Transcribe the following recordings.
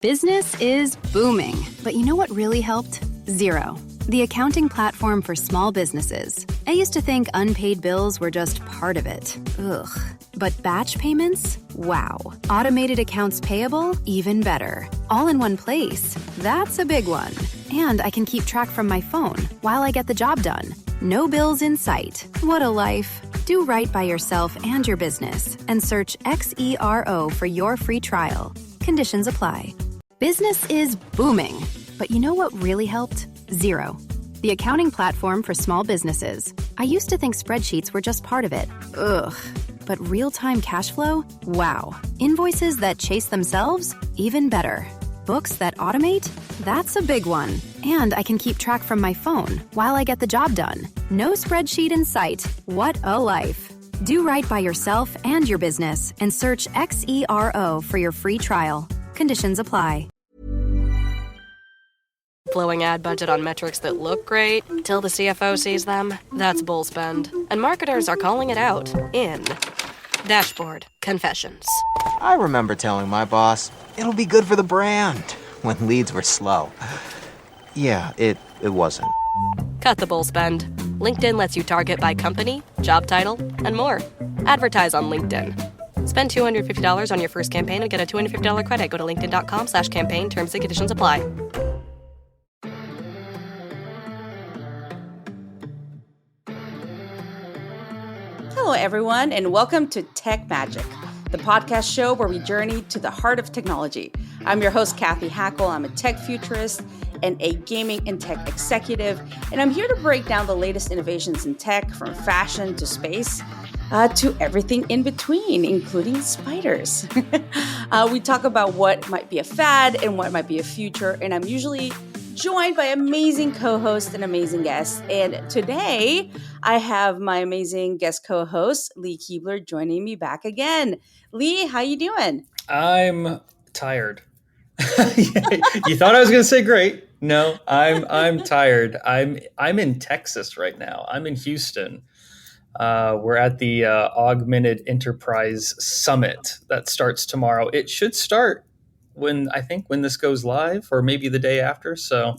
Business is booming, but you know what really helped? Xero, the accounting platform for small businesses. I used to think unpaid bills were just part of it. Ugh. But batch payments? Wow. Automated accounts payable? Even better. All in one place. That's a big one. And I can keep track from my phone while I get the job done. No bills in sight. What a life. Do right by yourself and your business and search XERO for your free trial. Conditions apply. Business is booming, but you know what really helped? Xero, the accounting platform for small businesses. I used to think spreadsheets were just part of it. Ugh. But real-time cash flow? Wow. Invoices that chase themselves? Even better. Books that automate? That's a big one. And I can keep track from my phone while I get the job done. No spreadsheet in sight. What a life. Do right by yourself and your business and search XERO for your free trial. Conditions apply. Blowing ad budget on metrics that look great till the CFO sees them? That's bull spend. And marketers are calling it out in Dashboard Confessions. I remember telling my boss, it'll be good for the brand, when leads were slow. Yeah, it wasn't. Cut the bull spend. LinkedIn lets you target by company, job title, and more. Advertise on LinkedIn. Spend $250 on your first campaign and get a $250 credit. Go to linkedin.com/campaign. Terms and conditions apply. Hello, everyone, and welcome to Tech Magic, the podcast show where we journey to the heart of technology. I'm your host, Cathy Hackl. I'm a tech futurist and a gaming and tech executive, and I'm here to break down the latest innovations in tech, from fashion to space, to everything in between, including spiders. We talk about what might be a fad and what might be a future, and I'm usually joined by amazing co-hosts and amazing guests. And today, I have my amazing guest co-host, Lee Kebler, joining me back again. Lee, how you doing? I'm tired. You thought I was going to say great. No, I'm tired. I'm in Texas right now. I'm in Houston. We're at the Augmented Enterprise Summit that starts tomorrow. It should start when this goes live, or maybe the day after. So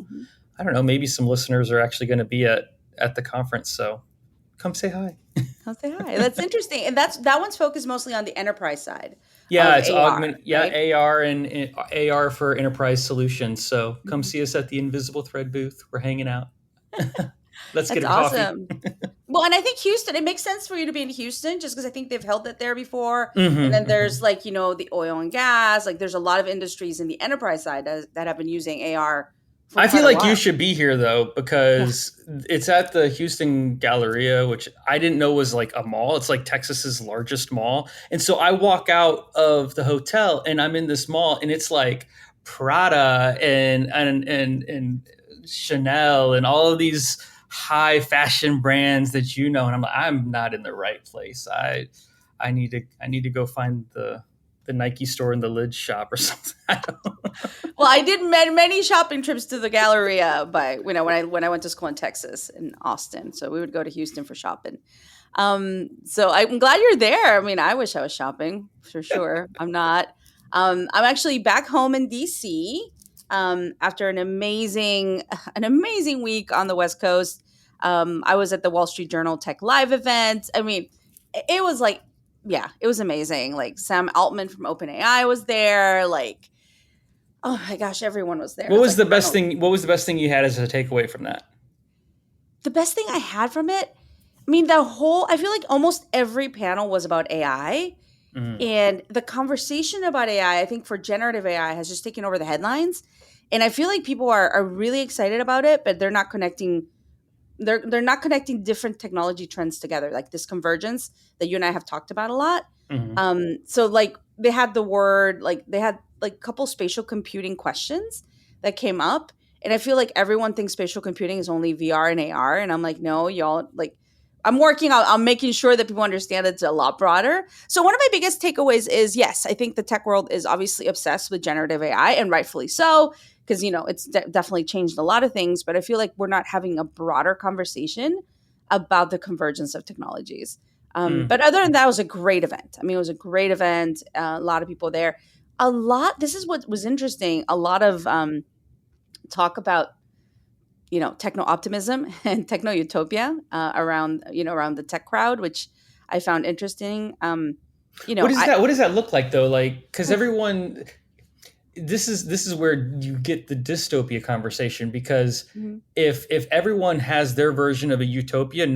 I don't know, maybe some listeners are actually going to be at the conference. So come say hi. Come say hi. That's interesting. And that one's focused mostly on the enterprise side. Yeah, it's AR, augment. Yeah, right? AR and AR for enterprise solutions. So come see us at the Invisible Thread booth. We're hanging out. Let's get a awesome. coffee. Well, and I think Houston, it makes sense for you to be in Houston just because I think they've held it there before. And then there's the oil and gas, there's a lot of industries in the enterprise side that have been using AR. I feel like you should be here though, because it's at the Houston Galleria, which I didn't know was like a mall. It's like Texas's largest mall. And so I walk out of the hotel and I'm in this mall and it's like Prada and Chanel and all of these high fashion brands that and I'm like, I'm not in the right place. I need to go find the Nike store in the Lids shop or something. Well, I did many shopping trips to the Galleria, when I went to school in Texas, in Austin. So we would go to Houston for shopping. So I'm glad you're there. I mean, I wish I was shopping for sure. I'm not. I'm actually back home in DC after an amazing week on the West Coast. I was at the Wall Street Journal Tech Live event. I mean, it was it was amazing. Sam Altman from OpenAI was there. Oh my gosh, everyone was there. What was the best thing? What was the best thing you had as a takeaway from that? The best thing I had from it, I mean, I feel like almost every panel was about AI. And the conversation about AI, I think for generative AI, has just taken over the headlines. And I feel like people are really excited about it, but they're not connecting. They're not connecting different technology trends together, like this convergence that you and I have talked about a lot. So they had a couple spatial computing questions that came up. And I feel like everyone thinks spatial computing is only VR and AR. And I'm like, no, y'all, I'm working on making sure that people understand it's a lot broader. So one of my biggest takeaways is, yes, I think the tech world is obviously obsessed with generative AI, and rightfully so, because, it's definitely changed a lot of things. But I feel like we're not having a broader conversation about the convergence of technologies. But other than that, it was a great event. I mean, it was a great event. A lot of people there. a lot. This is what was interesting. A lot of talk about techno optimism and techno utopia around around the tech crowd, which I found interesting. What is that? What does that look like though? Like, because everyone, this is where you get the dystopia conversation, because Mhm. if everyone has their version of a utopia,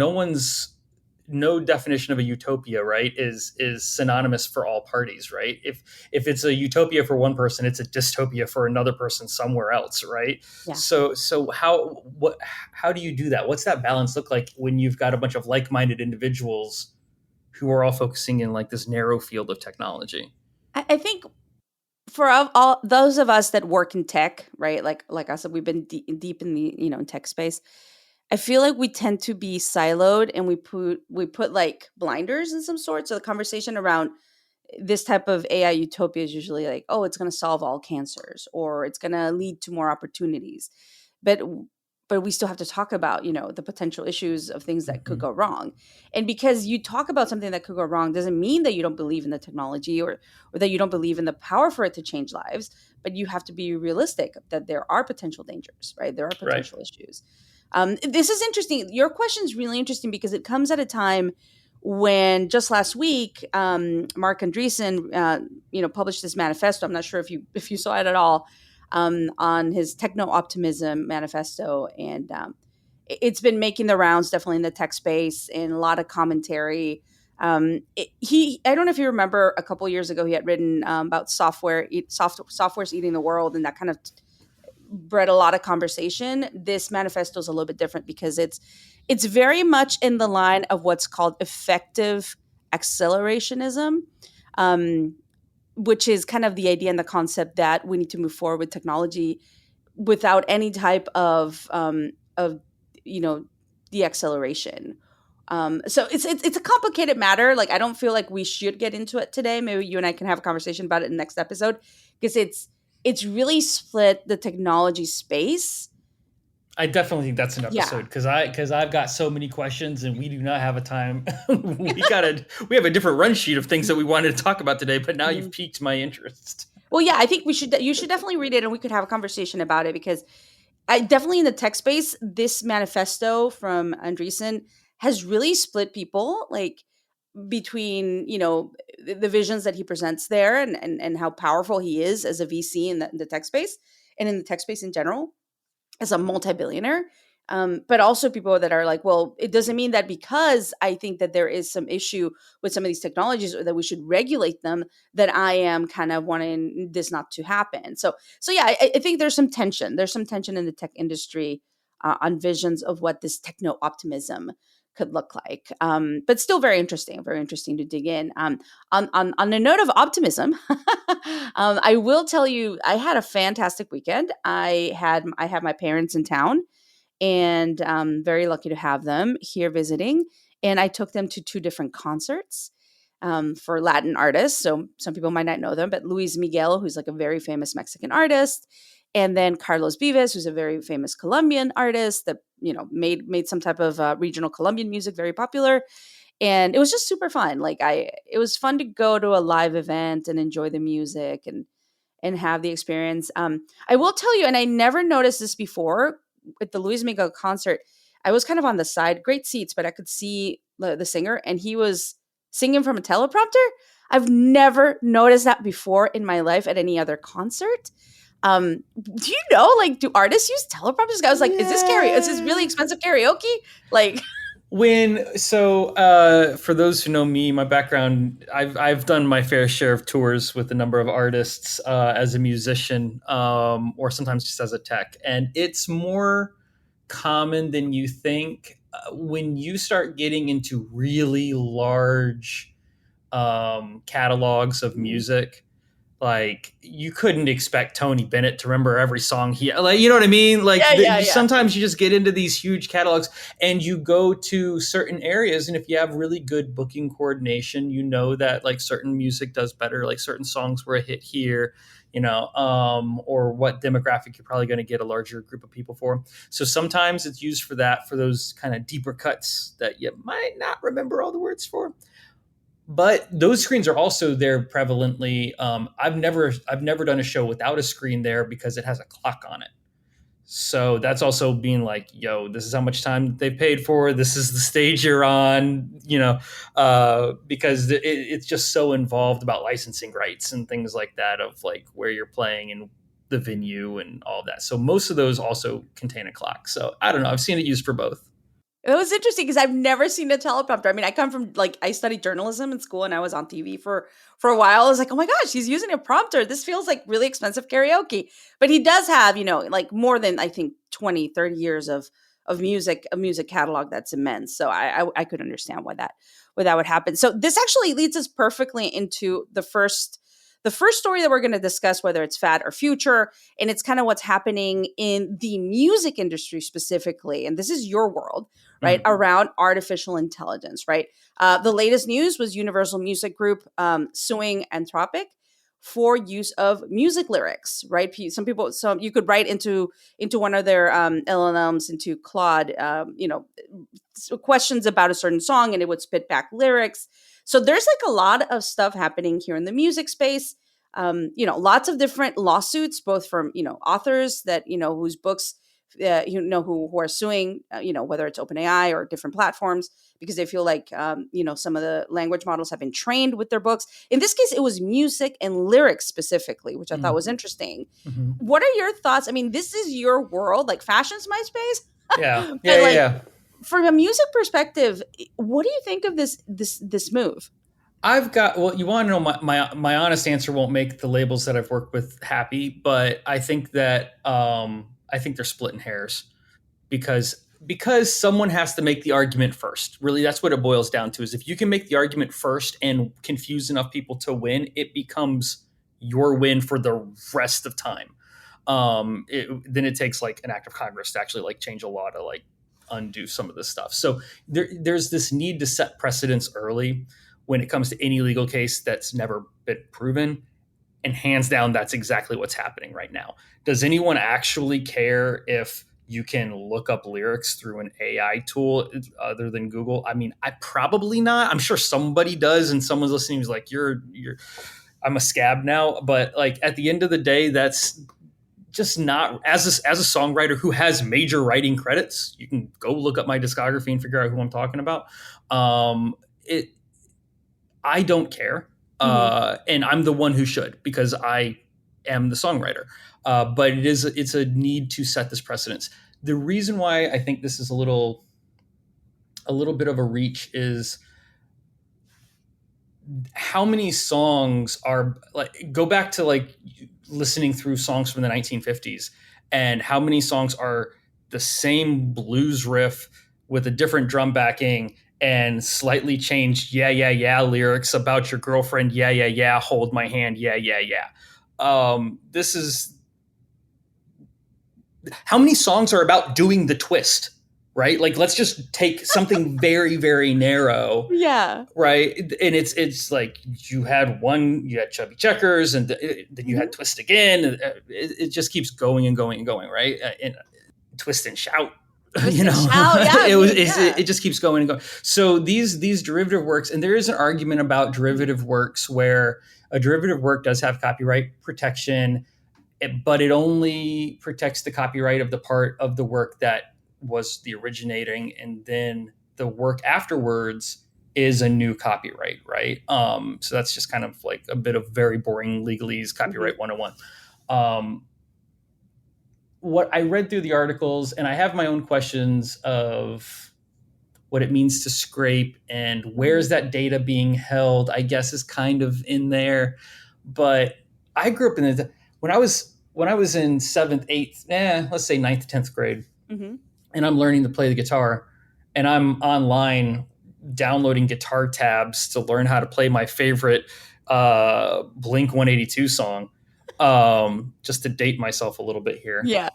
no definition of a utopia, right, is synonymous for all parties, right? If it's a utopia for one person, it's a dystopia for another person somewhere else, right? Yeah. So how do you do that? What's that balance look like when you've got a bunch of like-minded individuals who are all focusing in like this narrow field of technology? I think for all those of us that work in tech, right? Like I said, we've been deep in the in tech space. I feel like we tend to be siloed, and we put like blinders in some sort. So the conversation around this type of AI utopia is usually like, oh, it's going to solve all cancers, or it's going to lead to more opportunities. But we still have to talk about, the potential issues of things that could Mhm. go wrong. And because you talk about something that could go wrong doesn't mean that you don't believe in the technology, or that you don't believe in the power for it to change lives, but you have to be realistic that there are potential dangers, right? There are Right. potential issues. This is interesting. Your question is really interesting because it comes at a time when just last week, Mark Andreessen, published this manifesto. I'm not sure if you saw it at all, on his techno optimism manifesto, and it's been making the rounds definitely in the tech space, and a lot of commentary. I don't know if you remember, a couple years ago he had written about software's eating the world, and that kind of bred a lot of conversation. This manifesto is a little bit different because it's very much in the line of what's called effective accelerationism, um, which is kind of the idea and the concept that we need to move forward with technology without any type of de-acceleration. So it's a complicated matter. Like, I don't feel like we should get into it today. Maybe you and I can have a conversation about it in the next episode, because it's really split the technology space. I definitely think that's an Yeah. episode, because I've got so many questions and we do not have a time. we have a different run sheet of things that we wanted to talk about today, but now you've piqued my interest. Well, yeah, I think you should definitely read it, and we could have a conversation about it, because I definitely, in the tech space, this manifesto from Andreessen has really split people, like, between the visions that he presents there, and how powerful he is as a VC in the tech space, and in the tech space in general, as a multi-billionaire. But also people that are like, well, it doesn't mean that because I think that there is some issue with some of these technologies, or that we should regulate them, that I am kind of wanting this not to happen. So yeah, I think there's some tension. There's some tension in the tech industry on visions of what this techno optimism could look like. But still very interesting to dig in. On the note of optimism, I will tell you, I had a fantastic weekend. I had my parents in town, and very lucky to have them here visiting. And I took them to two different concerts for Latin artists. So some people might not know them, but Luis Miguel, who's like a very famous Mexican artist, and then Carlos Vives, who's a very famous Colombian artist that made some type of regional Colombian music very popular. And it was just super fun. It was fun to go to a live event and enjoy the music, and have the experience. I will tell you, and I never noticed this before, at the Luis Miguel concert, I was kind of on the side, great seats, but I could see the singer, and he was singing from a teleprompter. I've never noticed that before in my life at any other concert. Do you know, like, do artists use teleprompters? I was like, is this really expensive karaoke? Like, For those who know me, my background, I've done my fair share of tours with a number of artists as a musician, or sometimes just as a tech, and it's more common than you think when you start getting into really large catalogs of music. Like, you couldn't expect Tony Bennett to remember every song you know what I mean? Like, yeah. sometimes you just get into these huge catalogs, and you go to certain areas, and if you have really good booking coordination, you know that like certain music does better, like certain songs were a hit here, or what demographic you're probably going to get a larger group of people for. So sometimes it's used for those kind of deeper cuts that you might not remember all the words for. But those screens are also there prevalently. I've never done a show without a screen there because it has a clock on it. So that's also being like, yo, this is how much time they paid for. This is the stage you're on, because it's just so involved about licensing rights and things like that, of like where you're playing and the venue and all of that. So most of those also contain a clock. So I don't know. I've seen it used for both. It was interesting because I've never seen a teleprompter. I mean, I come from I studied journalism in school and I was on TV for a while. I was like, oh my gosh, he's using a prompter. This feels like really expensive karaoke. But he does have, more than I think 20, 30 years of music, a music catalog that's immense. So I could understand why that would happen. So this actually leads us perfectly into the first story that we're going to discuss, whether it's fad or future, and it's kind of what's happening in the music industry specifically. And this is your world, right? Mm-hmm. Around artificial intelligence, right? The latest news was Universal Music Group suing Anthropic for use of music lyrics, right? Some you could write into one of their LLMs, into Claude, questions about a certain song, and it would spit back lyrics. So there's like a lot of stuff happening here in the music space. Lots of different lawsuits, both from, authors that, whose books, who are suing, whether it's OpenAI or different platforms, because they feel like, some of the language models have been trained with their books. In this case, it was music and lyrics specifically, which I thought was interesting. Mm-hmm. What are your thoughts? I mean, this is your world, like fashion's my space. Yeah. Yeah. From a music perspective, what do you think of this move? You want to know my honest answer won't make the labels that I've worked with happy, but I think that they're splitting hairs because someone has to make the argument first. Really, that's what it boils down to, is if you can make the argument first and confuse enough people to win, it becomes your win for the rest of time. Then it takes like an act of Congress to actually like change a law to like undo some of this stuff. So there's this need to set precedents early when it comes to any legal case that's never been proven. And hands down, that's exactly what's happening right now. Does anyone actually care if you can look up lyrics through an AI tool other than Google? I mean, I probably not. I'm sure somebody does, and someone's listening who's like, I'm a scab now. But like at the end of the day, that's just not, as a songwriter who has major writing credits, you can go look up my discography and figure out who I'm talking about. I don't care. And I'm the one who should, because I am the songwriter. But it's a need to set this precedence. The reason why I think this is a little bit of a reach is how many songs are like, go back to like listening through songs from the 1950s, and how many songs are the same blues riff with a different drum backing and slightly changed yeah lyrics about your girlfriend, yeah hold my hand, yeah. This is how many songs are about doing the twist, right? Like, let's just take something very, very narrow. Yeah. Right. And it's like you had Chubby Checkers, and then you had Twist again. It just keeps going and going and going. Right. And Twist and Shout. It just keeps going and going. So these derivative works, and there is an argument about derivative works where a derivative work does have copyright protection, but it only protects the copyright of the part of the work that was the originating, and then the work afterwards is a new copyright, right? So that's just kind of like a bit of very boring legalese, copyright 101. What I read through the articles, and I have my own questions of what it means to scrape and where's that data being held, I guess is kind of in there. But I grew up when I was in 7th, 8th, let's say 9th to 10th grade, and I'm learning to play the guitar, and I'm online downloading guitar tabs to learn how to play my favorite Blink 182 song. Just to date myself a little bit here. Yeah.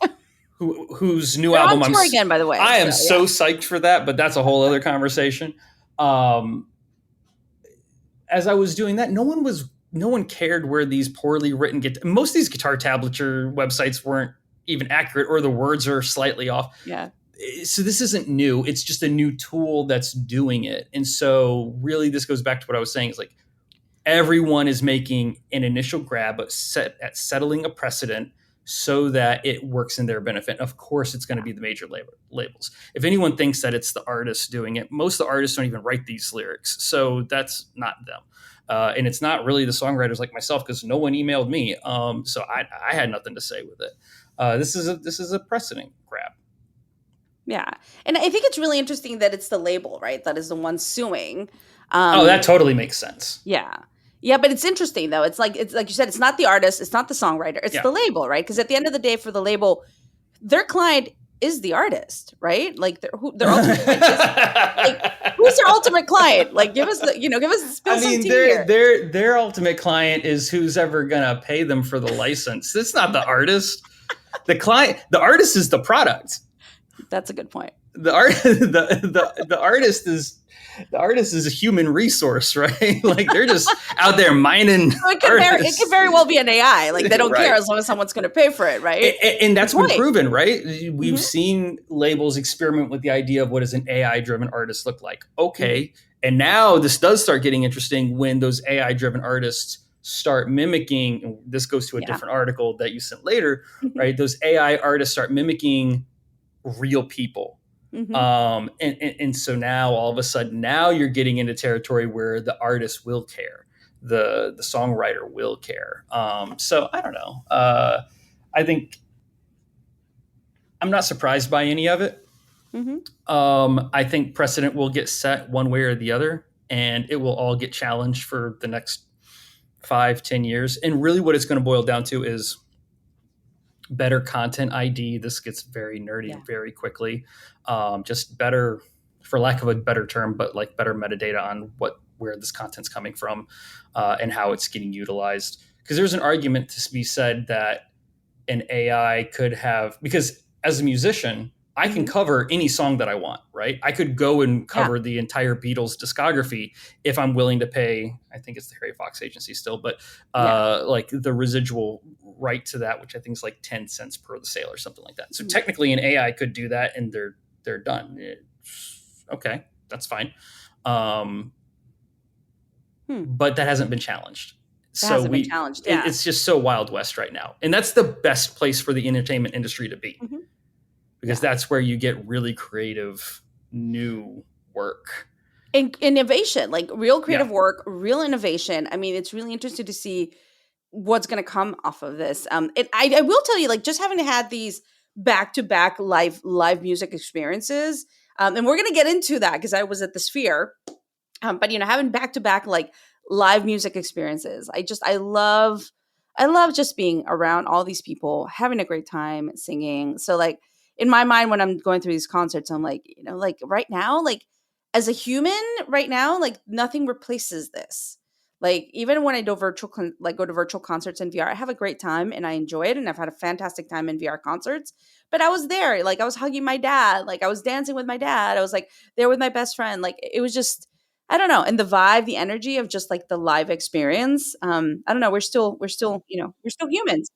Whose new album on tour again, by the way. I am so psyched for that, but that's a whole other conversation. As I was doing that, no one cared where these poorly written most of these guitar tablature websites weren't even accurate, or the words are slightly off. Yeah. so this isn't new. It's just a new tool that's doing it. And so really this goes back to what I was saying is like everyone is making an initial grab at settling a precedent so that it works in their benefit. Of course, it's going to be the major labels. If anyone thinks that it's the artists doing it, most of the artists don't even write these lyrics. So that's not them. And it's not really the songwriters like myself because no one emailed me. So I had nothing to say with it. This is a precedent grab. Yeah. And I think it's really interesting that it's the label, right? That is the one suing. That totally makes sense. Yeah. Yeah, but it's interesting though. It's like you said, it's not the artist, it's not the songwriter, it's the label, right? Because at the end of the day, for the label, their client is the artist, right? Like their ultimate client is, who's their ultimate client? Like give us spill some tea here. Their ultimate client is who's ever gonna pay them for the license. It's not the artist. The artist is the product. That's a good point. The artist is a human resource, right? Like they're just out there mining. So it could very well be an AI. Like they don't care as long as someone's going to pay for it, right? And that's been proven, right? We've seen labels experiment with the idea of what does an AI-driven artist look like. Okay, and now this does start getting interesting when those AI-driven artists start mimicking. And this goes to a different article that you sent later, right? Those AI artists start mimicking real people. And so now all of a sudden now you're getting into territory where the artist will care, the songwriter will care. So I don't know. I think I'm not surprised by any of it. I think precedent will get set one way or the other, and it will all get challenged for the next 5-10 years. And really what it's going to boil down to is better content ID. This gets very nerdy very quickly. Just better, for lack of a better term, but like better metadata on where this content's coming from and how it's getting utilized. Because there's an argument to be said that an AI could have, because as a musician, I can cover any song that I want, right? I could go and cover the entire Beatles discography if I'm willing to pay, I think it's the Harry Fox Agency still, but like the residual right to that, which I think is like 10 cents per the sale or something like that. So technically an AI could do that and they're done. Okay, that's fine. But that hasn't been challenged. It's just so Wild West right now. And that's the best place for the entertainment industry to be. Because that's where you get really creative new work. And innovation, like real creative work, real innovation. I mean, it's really interesting to see what's going to come off of this. I will tell you, like just having had these back-to-back live music experiences, and we're going to get into that because I was at the Sphere, but having back-to-back like live music experiences, I love just being around all these people, having a great time, singing. So like, in my mind, when I'm going through these concerts, I'm like, like right now, like as a human right now, like nothing replaces this. Like even when I do go to virtual concerts in VR, I have a great time and I enjoy it. And I've had a fantastic time in VR concerts, but I was there, like I was hugging my dad, like I was dancing with my dad. I was like there with my best friend. Like it was just, I don't know. And the vibe, the energy of just like the live experience. I don't know. We're still humans.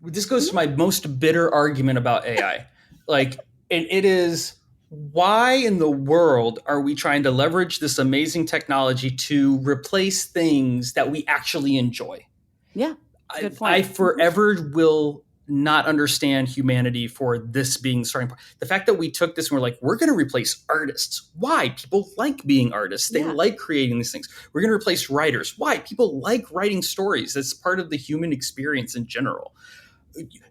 This goes to my most bitter argument about AI. Like, it is, why in the world are we trying to leverage this amazing technology to replace things that we actually enjoy? Yeah, good point. I forever will not understand humanity for this being starting point. The fact that we took this and we're like, we're going to replace artists. Why? People like being artists. They like creating these things. We're going to replace writers. Why? People like writing stories. That's part of the human experience in general.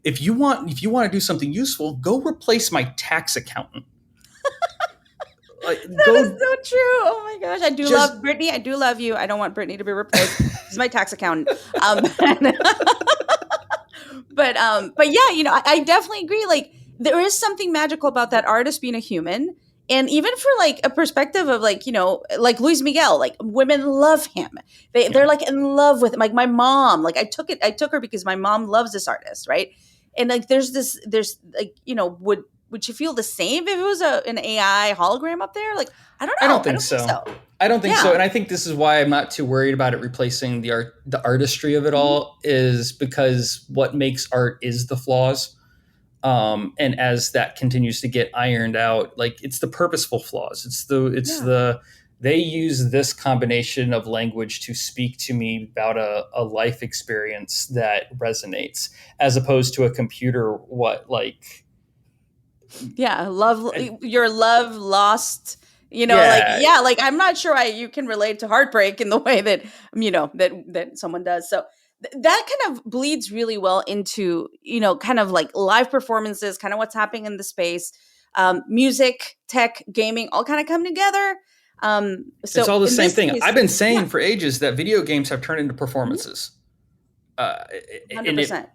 If you want to do something useful, go replace my tax accountant. That is so true. Oh my gosh. I do love Brittany. I do love you. I don't want Brittany to be replaced. She's my tax accountant. But yeah, I definitely agree. Like there is something magical about that artist being a human. And even for like a perspective of like, like Luis Miguel, like women love him. They're like in love with him. Like my mom, like I took her because my mom loves this artist. Right. And like, there's like, would you feel the same if it was an AI hologram up there? Like, I don't know. I don't think so. I don't think so. And I think this is why I'm not too worried about it replacing the artistry of it all, is because what makes art is the flaws. And as that continues to get ironed out, like it's the purposeful flaws. They use this combination of language to speak to me about a life experience that resonates, as opposed to a computer. Your love lost, I'm not sure you can relate to heartbreak in the way that that someone does. So that kind of bleeds really well into kind of like live performances, kind of what's happening in the space. Music, tech, gaming all kind of come together. So it's all the same thing. I've been saying for ages that video games have turned into performances. 100%.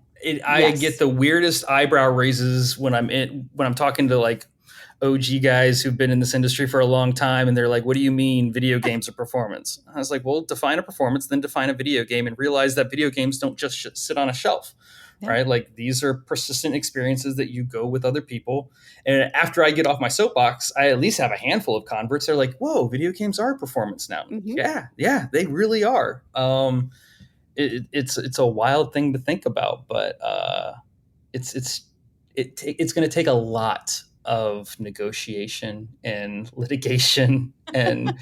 I get the weirdest eyebrow raises when I'm talking to like OG guys who've been in this industry for a long time, and they're like, "What do you mean video games are performance?" I was like, "Well, define a performance, then define a video game, and realize that video games don't just sit on a shelf." Yeah. Right? Like these are persistent experiences that you go with other people. And after I get off my soapbox, I at least have a handful of converts. They're like, "Whoa, video games are performance now." Mm-hmm. Yeah, they really are. It's a wild thing to think about, but it's going to take a lot of negotiation and litigation and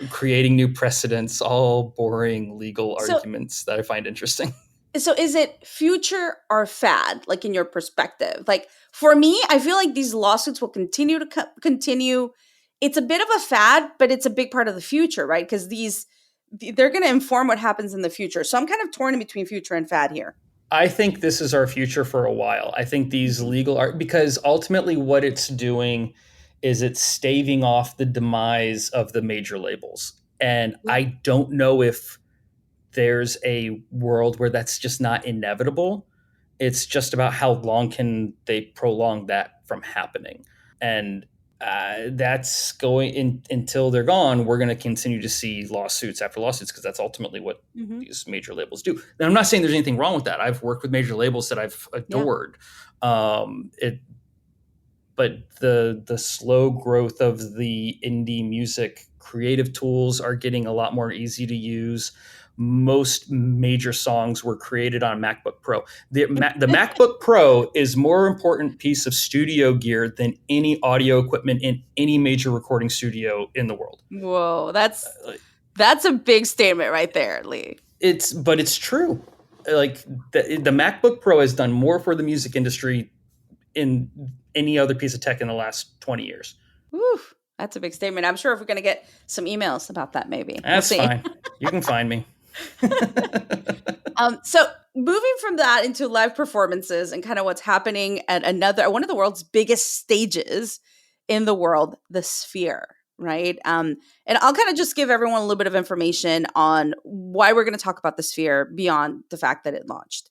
creating new precedents, all boring legal arguments that I find interesting. So is it future or fad, like in your perspective? Like for me, I feel like these lawsuits will continue to continue. It's a bit of a fad, but it's a big part of the future, right? Because they're going to inform what happens in the future. So I'm kind of torn in between future and fad here. I think this is our future for a while. I think these legal art, because ultimately what it's doing is it's staving off the demise of the major labels. And I don't know if there's a world where that's just not inevitable. It's just about how long can they prolong that from happening. And that's going until they're gone. We're going to continue to see lawsuits after lawsuits because that's ultimately what these major labels do. And I'm not saying there's anything wrong with that. I've worked with major labels that I've adored. But the slow growth of the indie music creative tools are getting a lot more easy to use. Most major songs were created on MacBook Pro. The MacBook Pro is more important piece of studio gear than any audio equipment in any major recording studio in the world. Whoa, that's a big statement right there, Lee. But it's true. Like the MacBook Pro has done more for the music industry in any other piece of tech in the last 20 years. Woo, that's a big statement. I'm sure if we're going to get some emails about that, maybe. That's fine. You can find me. So moving from that into live performances and kind of what's happening at one of the world's biggest stages in the world, the Sphere, right? And I'll kind of just give everyone a little bit of information on why we're going to talk about the Sphere beyond the fact that it launched.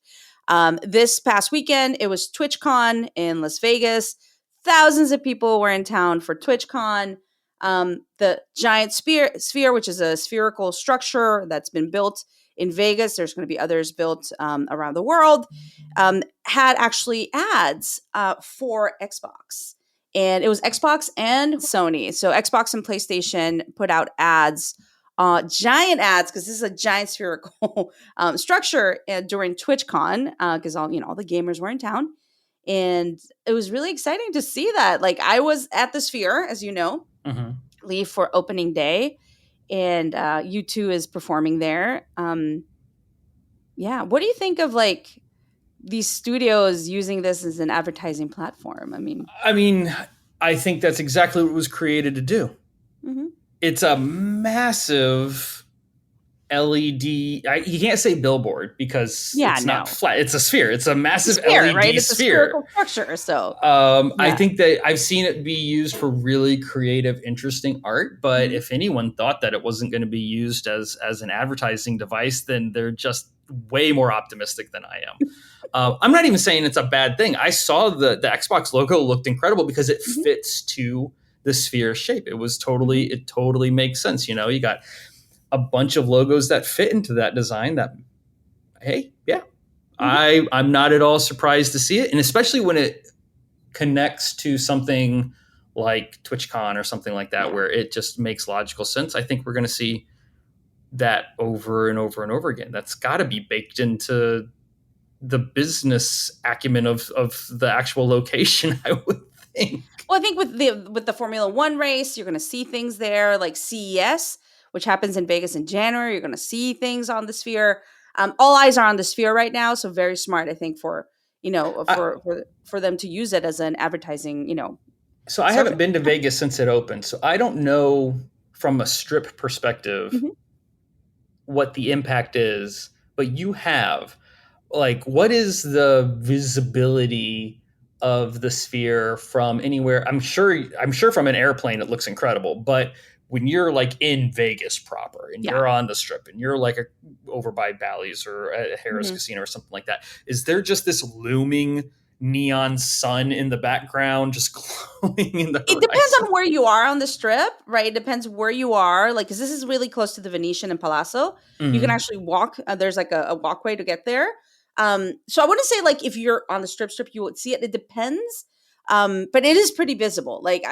This past weekend, it was TwitchCon in Las Vegas. Thousands of people were in town for TwitchCon. The giant sphere, which is a spherical structure that's been built in Vegas, there's going to be others built around the world, had actually ads for Xbox. And it was Xbox and Sony. So Xbox and PlayStation put out ads, giant ads, because this is a giant spherical structure during TwitchCon, because all the gamers were in town. And it was really exciting to see that. Like I was at the Sphere, as you know, Lee, for opening day, and U2 is performing there. What do you think of like these studios using this as an advertising platform? I mean, I think that's exactly what it was created to do. Mm-hmm. It's a massive LED. You can't say billboard because it's not flat. It's a sphere. It's a massive LED right? It's sphere. A spherical structure. So I think that I've seen it be used for really creative, interesting art. But if anyone thought that it wasn't going to be used as an advertising device, then they're just way more optimistic than I am. I'm not even saying it's a bad thing. I saw the Xbox logo looked incredible because it fits to the sphere shape. It totally makes sense. You got a bunch of logos that fit into that design I'm not at all surprised to see it. And especially when it connects to something like TwitchCon or something like that, where it just makes logical sense. I think we're going to see that over and over and over again. That's got to be baked into the business acumen of the actual location, I would think. Well, I think with the Formula One race, you're going to see things there, like CES, which happens in Vegas in January. You're going to see things on the Sphere. All eyes are on the Sphere right now, so very smart, I think, for them to use it as an advertising, So I haven't been to Vegas since it opened, so I don't know from a Strip perspective what the impact is, but you have, like, what is the visibility of the Sphere from anywhere? I'm sure from an airplane it looks incredible, but when you're like in Vegas proper and you're on the Strip and you're like over by Bally's or at Harrah's Casino or something like that, is there just this looming neon sun in the background just glowing in the horizon? It depends on where you are on the Strip, right? It depends where you are, like, because this is really close to the Venetian and Palazzo. You can actually walk. There's like a walkway to get there. So I wouldn't say like if you're on the Strip you would see it. It depends, but it is pretty visible. Like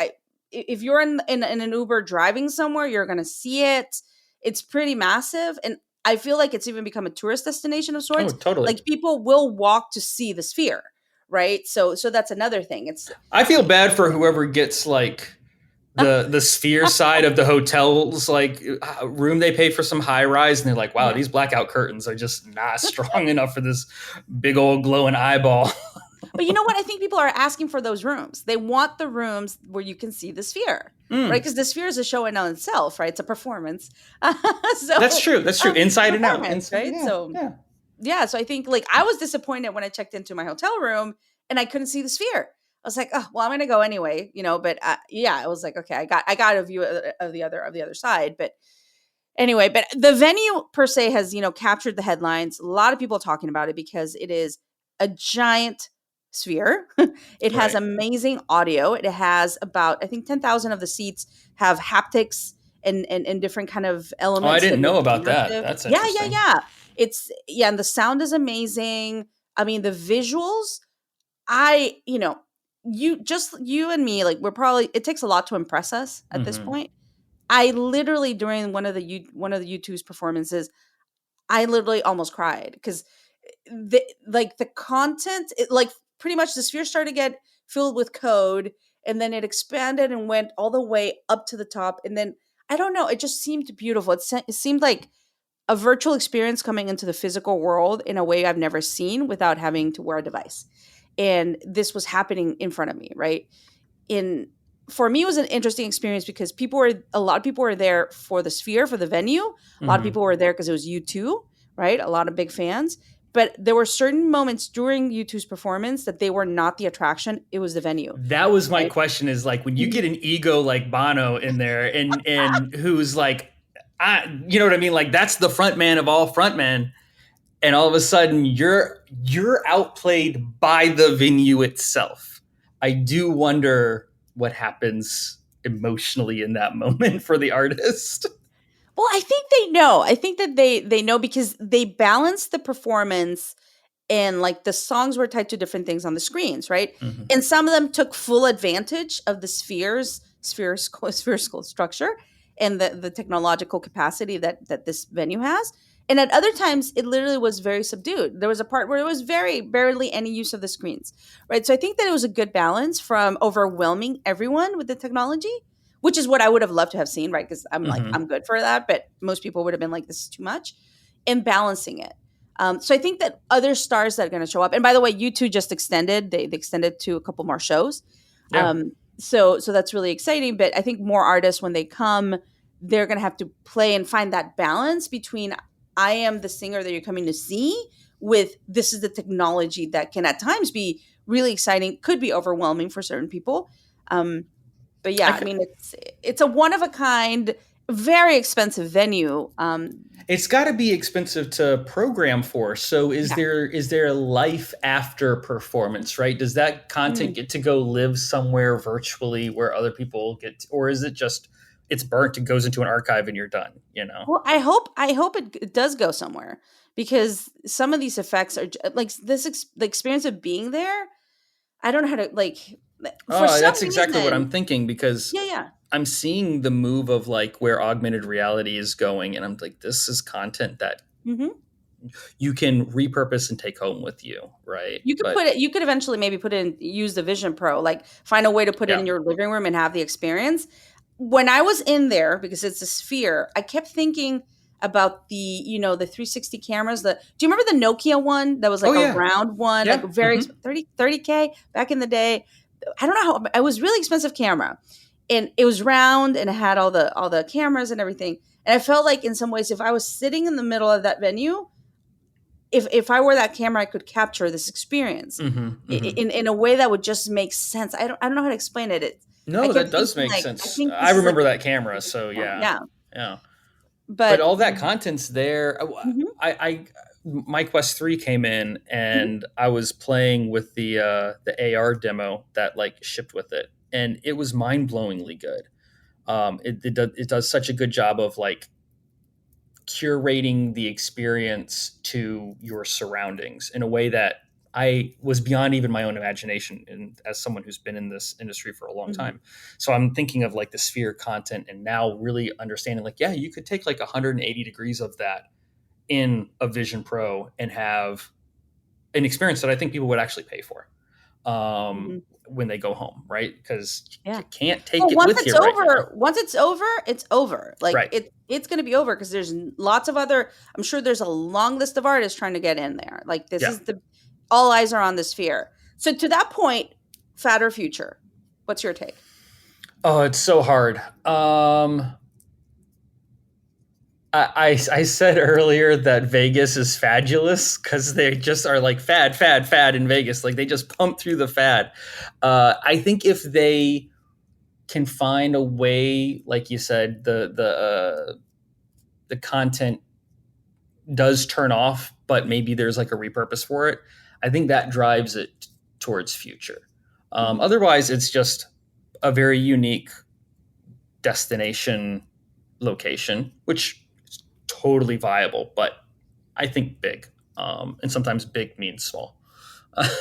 if you're in an Uber driving somewhere, you're gonna see it. It's pretty massive, and I feel like it's even become a tourist destination of sorts. Oh, totally. Like people will walk to see the Sphere, right? So that's another thing. I feel bad for whoever gets like the Sphere side of the hotel's like room they pay for some high rise, and they're like, wow, these blackout curtains are just not strong enough for this big old glowing eyeball. But you know what? I think people are asking for those rooms. They want the rooms where you can see the Sphere, right? Because the Sphere is a show in itself, right? It's a performance. So That's true. Inside and out. Right? So I think like I was disappointed when I checked into my hotel room and I couldn't see the Sphere. I was like, oh, well, I'm going to go anyway, but I was like, okay, I got a view of the other side. But anyway, but the venue per se has, captured the headlines. A lot of people talking about it because it is a giant Sphere. It has amazing audio. It has about, I think 10,000 of the seats have haptics and different kind of elements. Oh, I didn't know about that. That's interesting. Yeah. It's, and the sound is amazing. I mean, the visuals, you and me, like it takes a lot to impress us at this point. I literally, during one of the U2's performances, I literally almost cried because the content, pretty much the Sphere started to get filled with code, and then it expanded and went all the way up to the top. And then, I don't know, it just seemed beautiful. It seemed like a virtual experience coming into the physical world in a way I've never seen without having to wear a device. And this was happening in front of me, right? For me, it was an interesting experience because a lot of people were there for the Sphere, for the venue. A lot of people were there because it was U2, right? A lot of big fans. But there were certain moments during U2's performance that they were not the attraction. It was the venue. That was my question, is like, when you get an ego like Bono in there and who's like, you know what I mean? Like, that's the front man of all frontmen. And all of a sudden you're outplayed by the venue itself. I do wonder what happens emotionally in that moment for the artist. Well, I think they know. I think that they know because they balanced the performance, and like the songs were tied to different things on the screens, right? And some of them took full advantage of the spherical structure and the technological capacity that this venue has. And at other times, it literally was very subdued. There was a part where it was very barely any use of the screens, right? So I think that it was a good balance from overwhelming everyone with the technology, which is what I would have loved to have seen, right? Because I'm like, I'm good for that. But most people would have been like, this is too much, and balancing it. So I think that other stars that are going to show up, and by the way, U2 just extended. They extended to a couple more shows. Yeah. So that's really exciting. But I think more artists, when they come, they're going to have to play and find that balance between I am the singer that you're coming to see with this is the technology that can at times be really exciting, could be overwhelming for certain people. But yeah, I mean, it's a one of a kind, very expensive venue. It's got to be expensive to program for. So is there a life after performance, right? Does that content get to go live somewhere virtually where other people or is it just it's burnt, it goes into an archive and you're done, Well, I hope it does go somewhere, because some of these effects are like the experience of being there. I don't know how to that's exactly what I'm thinking, because yeah. I'm seeing the move of like where augmented reality is going, and I'm like, this is content that you can repurpose and take home with you, right? You could you could eventually maybe use the Vision Pro, like find a way to put it in your living room and have the experience. When I was in there, because it's a sphere, I kept thinking about the 360 cameras. Do you remember the Nokia one that was like a round one, like very 30K back in the day? I don't know how, it was really expensive camera, and it was round and it had all the cameras and everything. And I felt like in some ways, if I was sitting in the middle of that venue, if I wore that camera, I could capture this experience in a way that would just make sense. I don't know how to explain it. That does make sense. I remember that camera. So yeah. But all that content's there. My Quest 3 came in, and I was playing with the AR demo that like shipped with it, and it was mind-blowingly good. It does such a good job of like curating the experience to your surroundings in a way that I was beyond even my own imagination, and as someone who's been in this industry for a long time. So I'm thinking of like the sphere content, and now really understanding like, you could take like 180 degrees of that in a Vision Pro and have an experience that I think people would actually pay for when they go home, right? Because you can't take it with you right now. Once it's over, it's over. Like it's going to be over, because there's lots of other, I'm sure there's a long list of artists trying to get in there. Like this is all eyes are on the sphere. So to that point, fad or future, what's your take? Oh, it's so hard. I said earlier that Vegas is fadulous because they just are like fad in Vegas. Like they just pump through the fad. I think if they can find a way, like you said, the content does turn off, but maybe there's like a repurpose for it. I think that drives it towards future. Otherwise, it's just a very unique destination location, which is totally viable, but I think big. And sometimes big means small.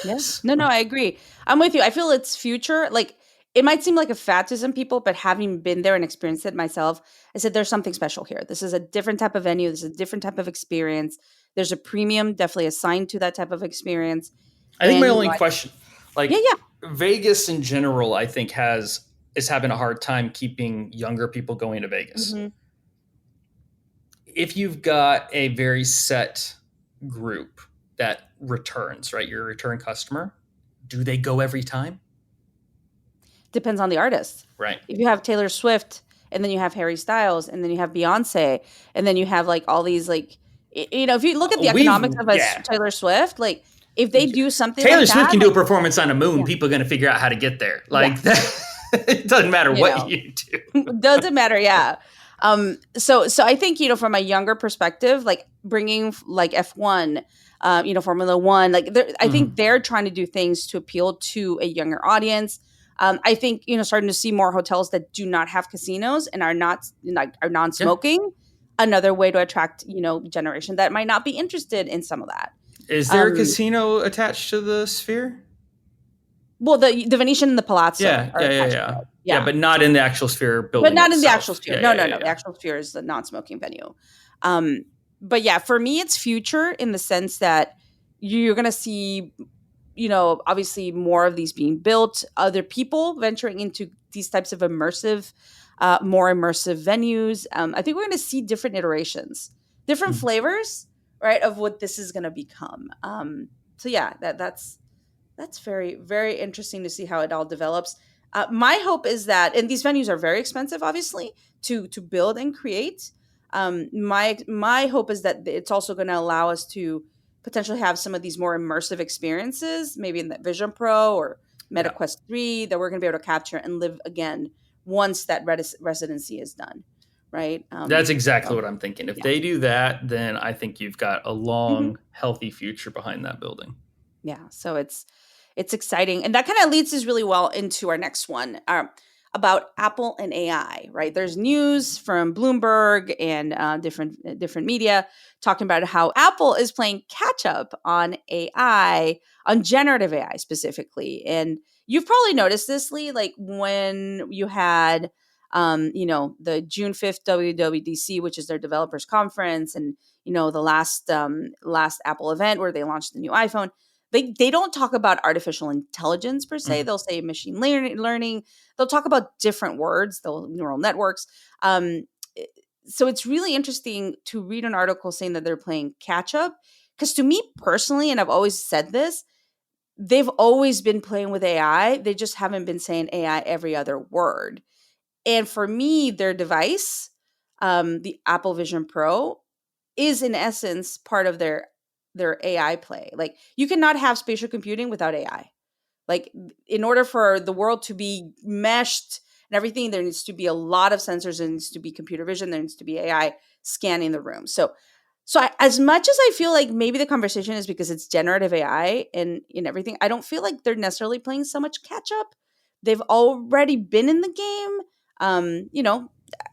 Yes. No, I agree. I'm with you. I feel it's future. Like it might seem like a fad to some people, but having been there and experienced it myself, I said, there's something special here. This is a different type of venue. This is a different type of experience. There's a premium definitely assigned to that type of experience. I think my only question, like Vegas in general, I think is having a hard time keeping younger people going to Vegas. If you've got a very set group that returns, right? You're a return customer. Do they go every time? Depends on the artist. Right. If you have Taylor Swift, and then you have Harry Styles, and then you have Beyonce, and then you have like all these like, if you look at the economics of Taylor Swift, like if they do something Taylor Swift can do a performance on a moon, people are going to figure out how to get there. Like that, it doesn't matter what you do. Doesn't matter. Yeah. So I think, from a younger perspective, like bringing like F1, Formula One, like I think they're trying to do things to appeal to a younger audience. I think, starting to see more hotels that do not have casinos and are non-smoking, another way to attract, generation that might not be interested in some of that. Is there a casino attached to the Sphere? Well, the Venetian and the Palazzo. Yeah, but not in the actual Sphere building. But not in the itself. actual Sphere. No. The actual Sphere is the non-smoking venue. But yeah, for me, it's future in the sense that you're going to see, obviously more of these being built, other people venturing into these types of more immersive venues. I think we're going to see different iterations, different flavors, right, of what this is going to become. So yeah, that's very, very interesting to see how it all develops. My hope is that, and these venues are very expensive, obviously, to build and create. My hope is that it's also going to allow us to potentially have some of these more immersive experiences, maybe in the Vision Pro or Meta Quest 3, that we're going to be able to capture and live again once that residency is done, right? That's exactly what I'm thinking. If they do that, then I think you've got a long, healthy future behind that building. Yeah, so it's exciting. And that kind of leads us really well into our next one, about Apple and AI, right? There's news from Bloomberg and different media talking about how Apple is playing catch up on AI, on generative AI specifically. And you've probably noticed this, Lee, like when you had, the June 5th WWDC, which is their developers conference, and the last Apple event where they launched the new iPhone. They don't talk about artificial intelligence per se. They'll say machine learning. They'll talk about different words, neural networks. So it's really interesting to read an article saying that they're playing catch up. Because to me personally, and I've always said this, they've always been playing with AI. They just haven't been saying AI every other word. And for me, their device, the Apple Vision Pro, is in essence part of their AI play. Like, you cannot have spatial computing without AI. Like, in order for the world to be meshed and everything, there needs to be a lot of sensors. There needs to be computer vision. There needs to be AI scanning the room. So as much as I feel like maybe the conversation is because it's generative AI and in everything, I don't feel like they're necessarily playing so much catch up. They've already been in the game.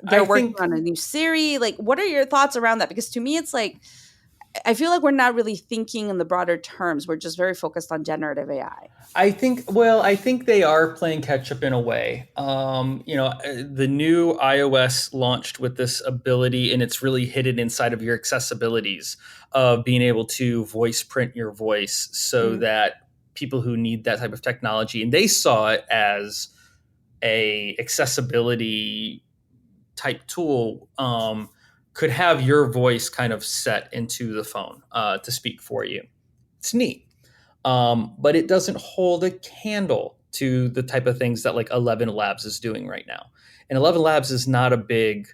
They're working on a new Siri. Like, what are your thoughts around that? Because to me, it's like, I feel like we're not really thinking in the broader terms. We're just very focused on generative AI. I think they are playing catch up in a way. The new iOS launched with this ability, and it's really hidden inside of your accessibilities of being able to voice print your voice so that people who need that type of technology, and they saw it as a accessibility type tool, could have your voice kind of set into the phone to speak for you. It's neat. But it doesn't hold a candle to the type of things that like 11 Labs is doing right now. And 11 Labs is not a big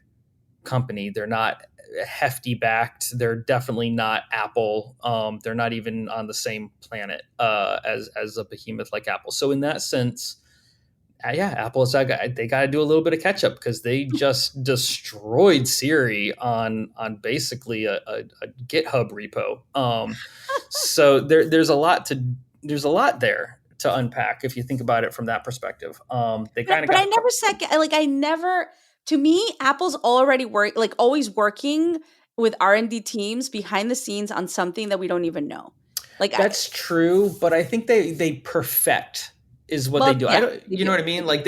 company. They're not hefty backed. They're definitely not Apple. They're not even on the same planet as a behemoth like Apple. So in that sense, Apple is that guy. They got to do a little bit of catch up because they just destroyed Siri on basically a GitHub repo. So there's a lot there to unpack if you think about it from that perspective. To me, Apple's already always working with R&D teams behind the scenes on something that we don't even know. Like, that's true, but I think they perfect is what they do. You know what I mean? Like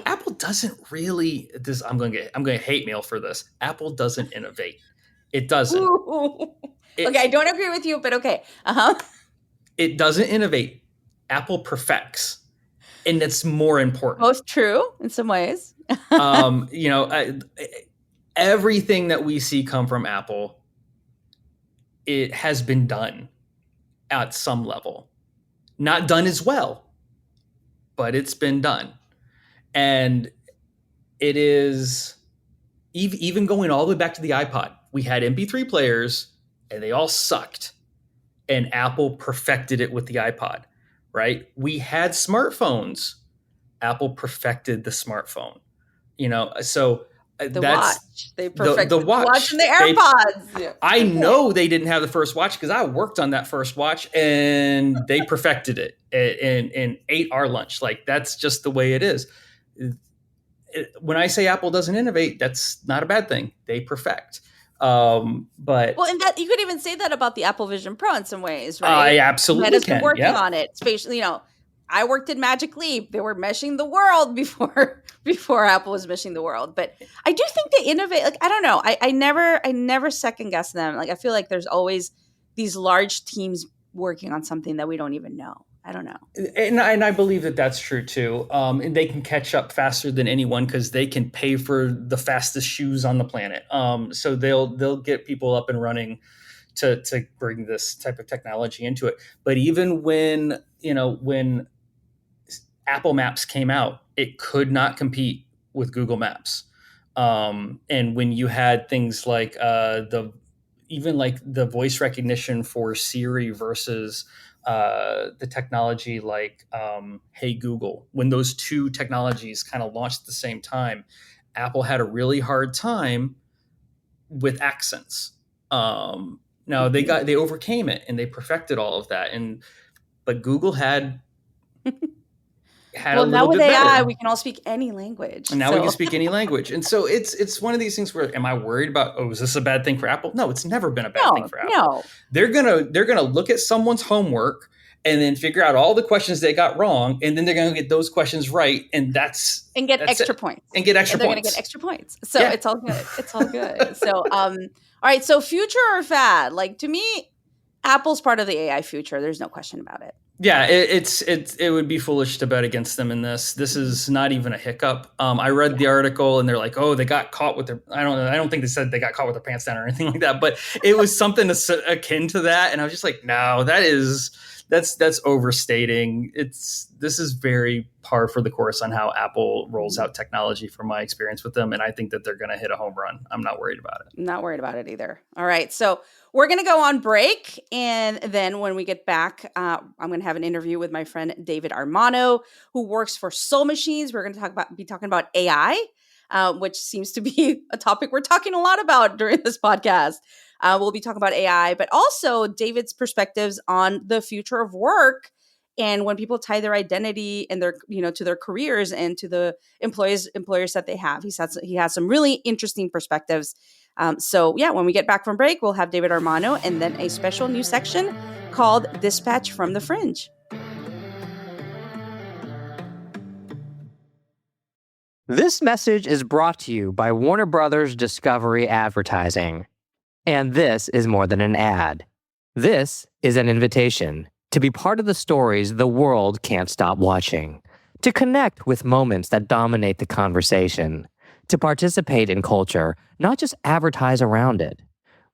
Apple doesn't really. I'm going to hate mail for this. Apple doesn't innovate. It doesn't. Okay, I don't agree with you, but okay. It doesn't innovate. Apple perfects, and it's more important. Both true in some ways. Everything that we see come from Apple, it has been done at some level. Not done as well, but it's been done. And it is even going all the way back to the iPod. We had MP3 players and they all sucked. And Apple perfected it with the iPod, right? We had smartphones. Apple perfected the smartphone. So the that's watch. They perfected the watch and the AirPods. I know they didn't have the first watch because I worked on that first watch and they perfected it and ate our lunch. Like, that's just the way it is. When I say Apple doesn't innovate, that's not a bad thing. They perfect. And that you could even say that about the Apple Vision Pro in some ways, right? I absolutely Meta's been working on it. Especially, I worked at Magic Leap. They were meshing the world before Apple was meshing the world. But I do think they innovate. Like, I don't know. I never second guess them. Like, I feel like there's always these large teams working on something that we don't even know. I don't know. And I believe that that's true too. And they can catch up faster than anyone because they can pay for the fastest shoes on the planet. So they'll get people up and running to bring this type of technology into it. But even when Apple Maps came out, it could not compete with Google Maps. And when you had things like the voice recognition for Siri versus the technology like Hey Google, when those two technologies kind of launched at the same time, Apple had a really hard time with accents. Now they overcame it and they perfected all of that. But Google had a little now with bit AI, better. we can all speak any language. And now we can speak any language. And so it's one of these things where, am I worried about, is this a bad thing for Apple? No, it's never been a bad thing for Apple. No. They're gonna look at someone's homework and then figure out all the questions they got wrong, and then they're going to get those questions right, and get extra points. And get extra points. They're going to get extra points. So it's all good. It's all good. So, all right. So future or fad? Like, to me, Apple's part of the AI future. There's no question about it. Yeah, it would be foolish to bet against them in this. This is not even a hiccup. I read the article and they're like, oh, they got caught with their, I don't think they said they got caught with their pants down or anything like that, but it was something akin to that. And I was just like, no, that's overstating. This is very par for the course on how Apple rolls out technology from my experience with them. And I think that they're going to hit a home run. I'm not worried about it. I'm not worried about it either. All right. So we're going to go on break. And then when we get back, I'm going to have an interview with my friend David Armano, who works for Soul Machines. We're going to be talking about AI, which seems to be a topic we're talking a lot about during this podcast. We'll be talking about AI, but also David's perspectives on the future of work and when people tie their identity and their, to their careers and to the employers that they have. He has some really interesting perspectives. So when we get back from break, we'll have David Armano and then a special new section called Dispatch from the Fringe. This message is brought to you by Warner Brothers Discovery Advertising. And this is more than an ad. This is an invitation to be part of the stories the world can't stop watching, to connect with moments that dominate the conversation, to participate in culture, not just advertise around it.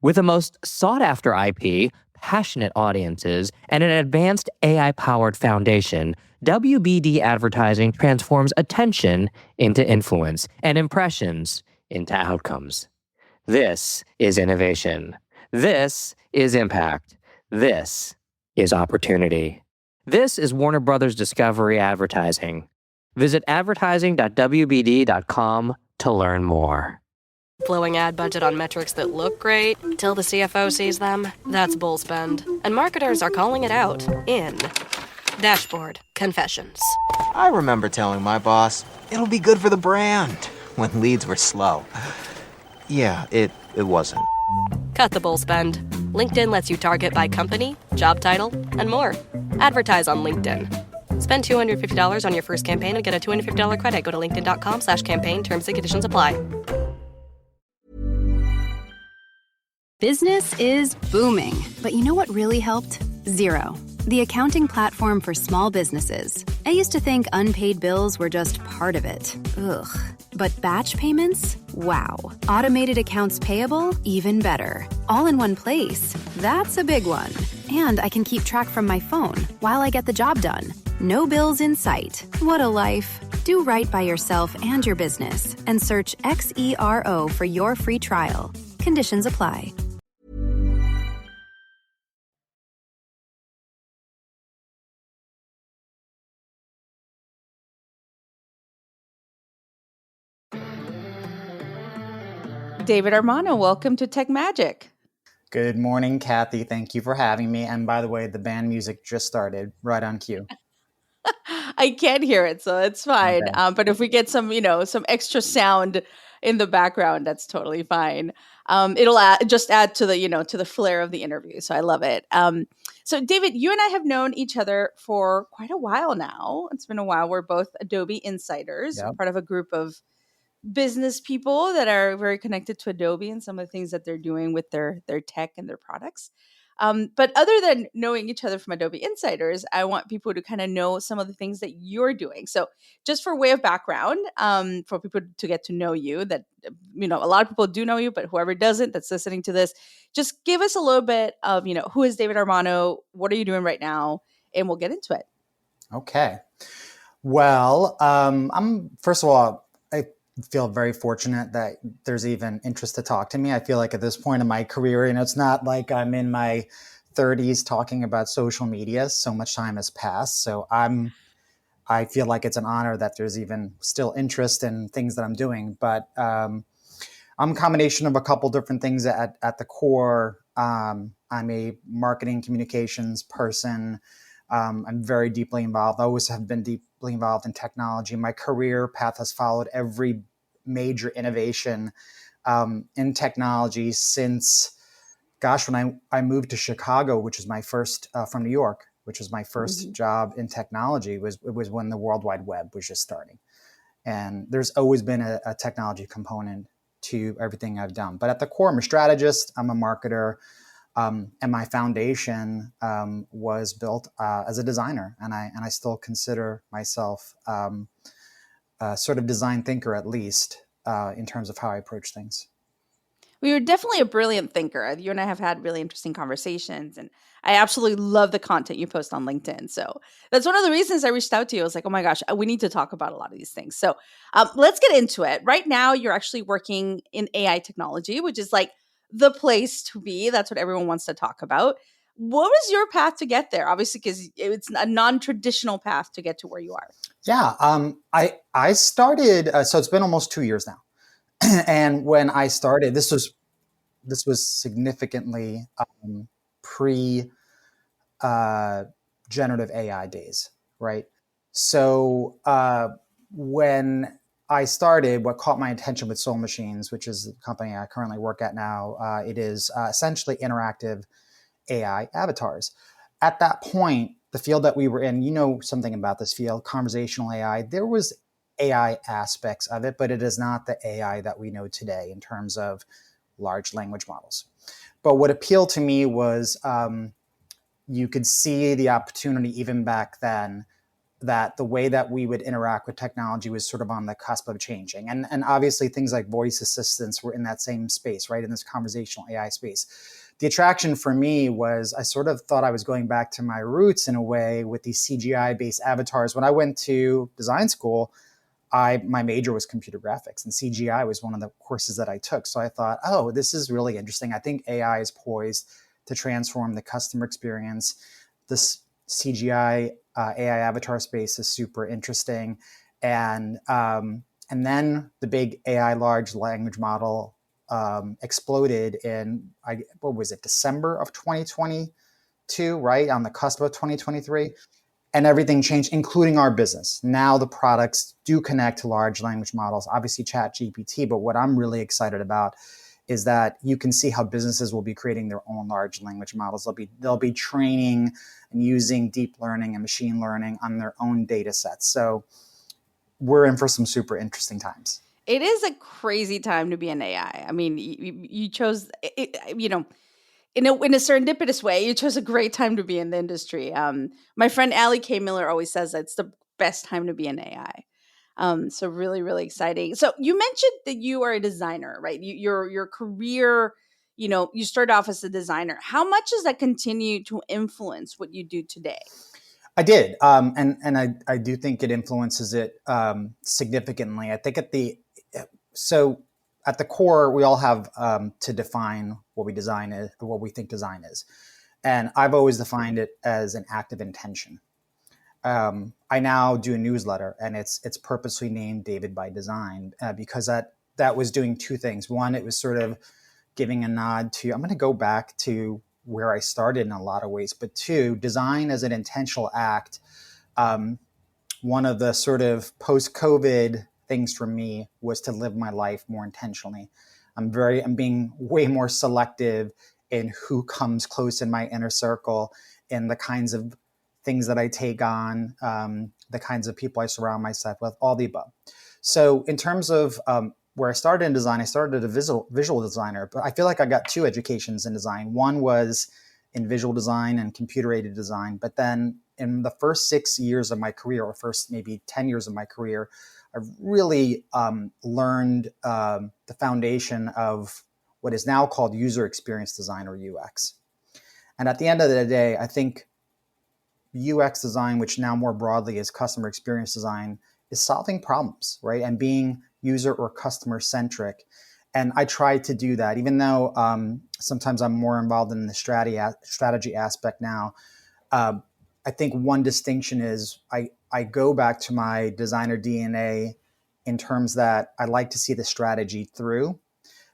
With the most sought-after IP, passionate audiences, and an advanced AI-powered foundation, WBD Advertising transforms attention into influence and impressions into outcomes. This is innovation. This is impact. This is opportunity. This is Warner Brothers Discovery Advertising. Visit advertising.wbd.com to learn more. Blowing ad budget on metrics that look great till the CFO sees them? That's bull spend. And marketers are calling it out in Dashboard Confessions. I remember telling my boss, it'll be good for the brand, when leads were slow. Yeah, it wasn't. Cut the bull spend. LinkedIn lets you target by company, job title, and more. Advertise on LinkedIn. Spend $250 on your first campaign and get a $250 credit. Go to linkedin.com/campaign. Terms and conditions apply. Business is booming, but you know what really helped? Xero, the accounting platform for small businesses. I used to think unpaid bills were just part of it. Ugh. But batch payments? Wow. Automated accounts payable? Even better. All in one place. That's a big one. And I can keep track from my phone while I get the job done. No bills in sight. What a life. Do right by yourself and your business and search XERO for your free trial. Conditions apply. David Armano, welcome to Tech Magic. Good morning, Cathy. Thank you for having me. And by the way, the band music just started right on cue. I can't hear it, so it's fine. Okay. But if we get some extra sound in the background, that's totally fine. It'll just add to the flair of the interview. So I love it. So David, you and I have known each other for quite a while now. It's been a while. We're both Adobe insiders. Yep. We're part of a group of business people that are very connected to Adobe and some of the things that they're doing with their tech and their products. But other than knowing each other from Adobe insiders, I want people to kind of know some of the things that you're doing. So just for way of background, for people to get to know you, that, a lot of people do know you, but whoever doesn't that's listening to this, just give us a little bit of, who is David Armano? What are you doing right now? And we'll get into it. Okay. Well, first of all, I feel very fortunate that there's even interest to talk to me. I feel like at this point in my career, it's not like I'm in my 30s talking about social media. So much time has passed. So I feel like it's an honor that there's even still interest in things that I'm doing. But I'm a combination of a couple different things at the core. I'm a marketing communications person. I'm very deeply involved. I always have been deeply involved in technology. My career path has followed every major innovation in technology since, when I moved to Chicago, which is my first from New York. which was my first job in technology, it was when the World Wide Web was just starting. And there's always been a technology component to everything I've done. But at the core, I'm a strategist, I'm a marketer, and my foundation was built as a designer. And I still consider myself a sort of design thinker, at least in terms of how I approach things. Well, you're definitely a brilliant thinker. You and I have had really interesting conversations, and I absolutely love the content you post on LinkedIn. So that's one of the reasons I reached out to you. I was like, oh my gosh, we need to talk about a lot of these things. So let's get into it. Right now, you're actually working in AI technology, which is like the place to be. That's what everyone wants to talk about. What was your path to get there? Obviously, because it's a non-traditional path to get to where you are. Yeah, I started. So it's been almost 2 years now. And when I started, this was significantly pre generative AI days, right? So when I started, what caught my attention with Soul Machines, which is the company I currently work at now, it is essentially interactive AI avatars. At that point, the field that we were in, you know something about this field, conversational AI, there was AI aspects of it, but it is not the AI that we know today in terms of large language models. But what appealed to me was you could see the opportunity even back then that the way that we would interact with technology was sort of on the cusp of changing. And obviously things like voice assistants were in that same space, right? In this conversational AI space. The attraction for me was I sort of thought I was going back to my roots in a way with these CGI-based avatars. When I went to design school, my major was computer graphics, and CGI was one of the courses that I took. So I thought, oh, this is really interesting. I think AI is poised to transform the customer experience. This CGI AI avatar space is super interesting. And then the big AI large language model exploded in, what was it, December of 2022, right? On the cusp of 2023. And everything changed, including our business. Now the products do connect to large language models, obviously ChatGPT, but what I'm really excited about is that you can see how businesses will be creating their own large language models. They'll be training and using deep learning and machine learning on their own data sets. So we're in for some super interesting times. It is a crazy time to be in AI. I mean, you chose, in a serendipitous way, you chose a great time to be in the industry. My friend Allie K. Miller always says that it's the best time to be in AI. So really, really exciting. So you mentioned that you are a designer, right? Your career, you started off as a designer. How much does that continue to influence what you do today? I did, and I do think it influences it significantly. I think at the core, we all have to define what we think design is, and I've always defined it as an act of intention. I now do a newsletter, and it's purposely named David by Design because that was doing two things. One, it was sort of giving a nod to, I'm going to go back to where I started in a lot of ways, but two, design as an intentional act. One of the sort of post-COVID things for me was to live my life more intentionally. I'm being way more selective in who comes close in my inner circle and the kinds of things that I take on, the kinds of people I surround myself with, all the above. So in terms of where I started in design, I started as a visual designer, but I feel like I got two educations in design. One was in visual design and computer-aided design, but then in the first 6 years of my career, or first maybe 10 years of my career, I've really learned the foundation of what is now called user experience design, or UX. And at the end of the day, I think UX design, which now more broadly is customer experience design, is solving problems, right? And being user or customer centric. And I try to do that, even though sometimes I'm more involved in the strategy aspect now. I think one distinction is I go back to my designer DNA in terms that I like to see the strategy through,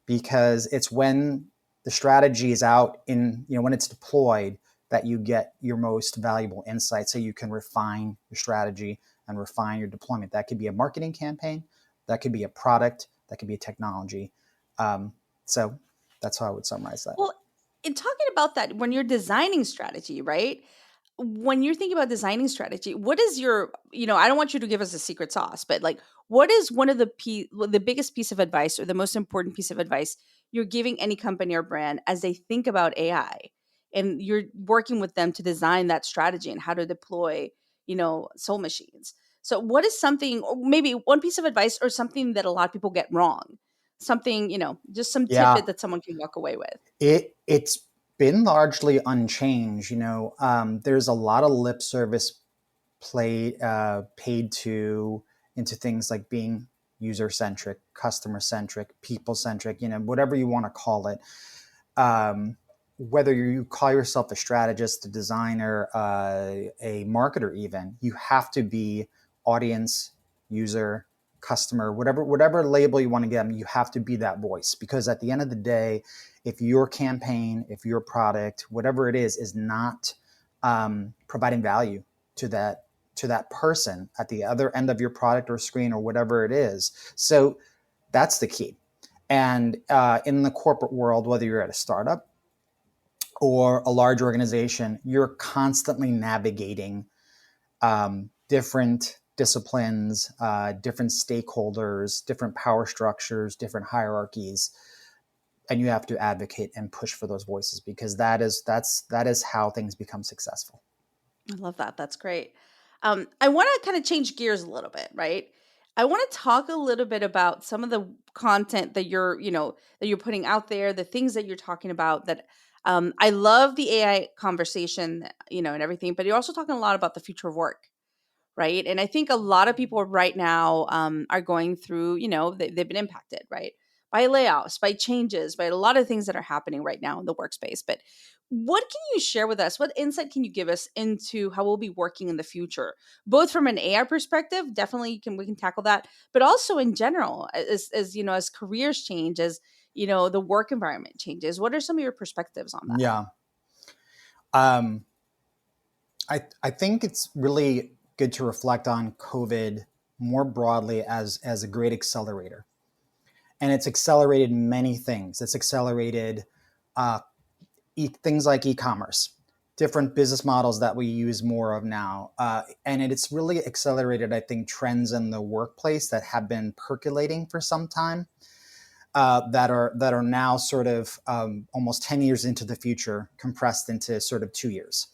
because it's when the strategy is out when it's deployed that you get your most valuable insight, so you can refine your strategy and refine your deployment. That could be a marketing campaign, that could be a product, that could be a technology. So that's how I would summarize that. Well, in talking about that, when you're designing strategy, right? when you're thinking about designing strategy, what is your, I don't want you to give us a secret sauce, but like, what is one of the biggest piece of advice or the most important piece of advice you're giving any company or brand as they think about AI and you're working with them to design that strategy and how to deploy, soul machines? So what is something, or maybe one piece of advice or something that a lot of people get wrong? Something, just some Yeah, tidbit that someone can walk away with. it's been largely unchanged. There's a lot of lip service paid to into things like being user centric, customer centric, people centric. Whatever you want to call it. Whether you call yourself a strategist, a designer, a marketer, even, you have to be audience, user, customer, whatever label you want to give them, you have to be that voice. Because at the end of the day, if your campaign, if your product, whatever it is not providing value to that person at the other end of your product or screen or whatever it is, so that's the key. And in the corporate world, whether you're at a startup or a large organization, you're constantly navigating different disciplines, different stakeholders, different power structures, different hierarchies, and you have to advocate and push for those voices, because that is how things become successful. I love that. That's great. I want to kind of change gears a little bit, right? I want to talk a little bit about some of the content that you're putting out there, the things that you're talking about. That I love the AI conversation, and everything. But you're also talking a lot about the future of work, right? And I think a lot of people right now are going through, they've been impacted, right, by layoffs, by changes, by a lot of things that are happening right now in the workspace. But what can you share with us? What insight can you give us into how we'll be working in the future, both from an AI perspective? Definitely, we can tackle that, but also in general, as careers change, as the work environment changes. What are some of your perspectives on that? Yeah, I think it's really good to reflect on COVID more broadly as a great accelerator. And it's accelerated many things. It's accelerated things like e-commerce, different business models that we use more of now. And it's really accelerated, I think, trends in the workplace that have been percolating for some time, that are now sort of almost 10 years into the future, compressed into sort of 2 years.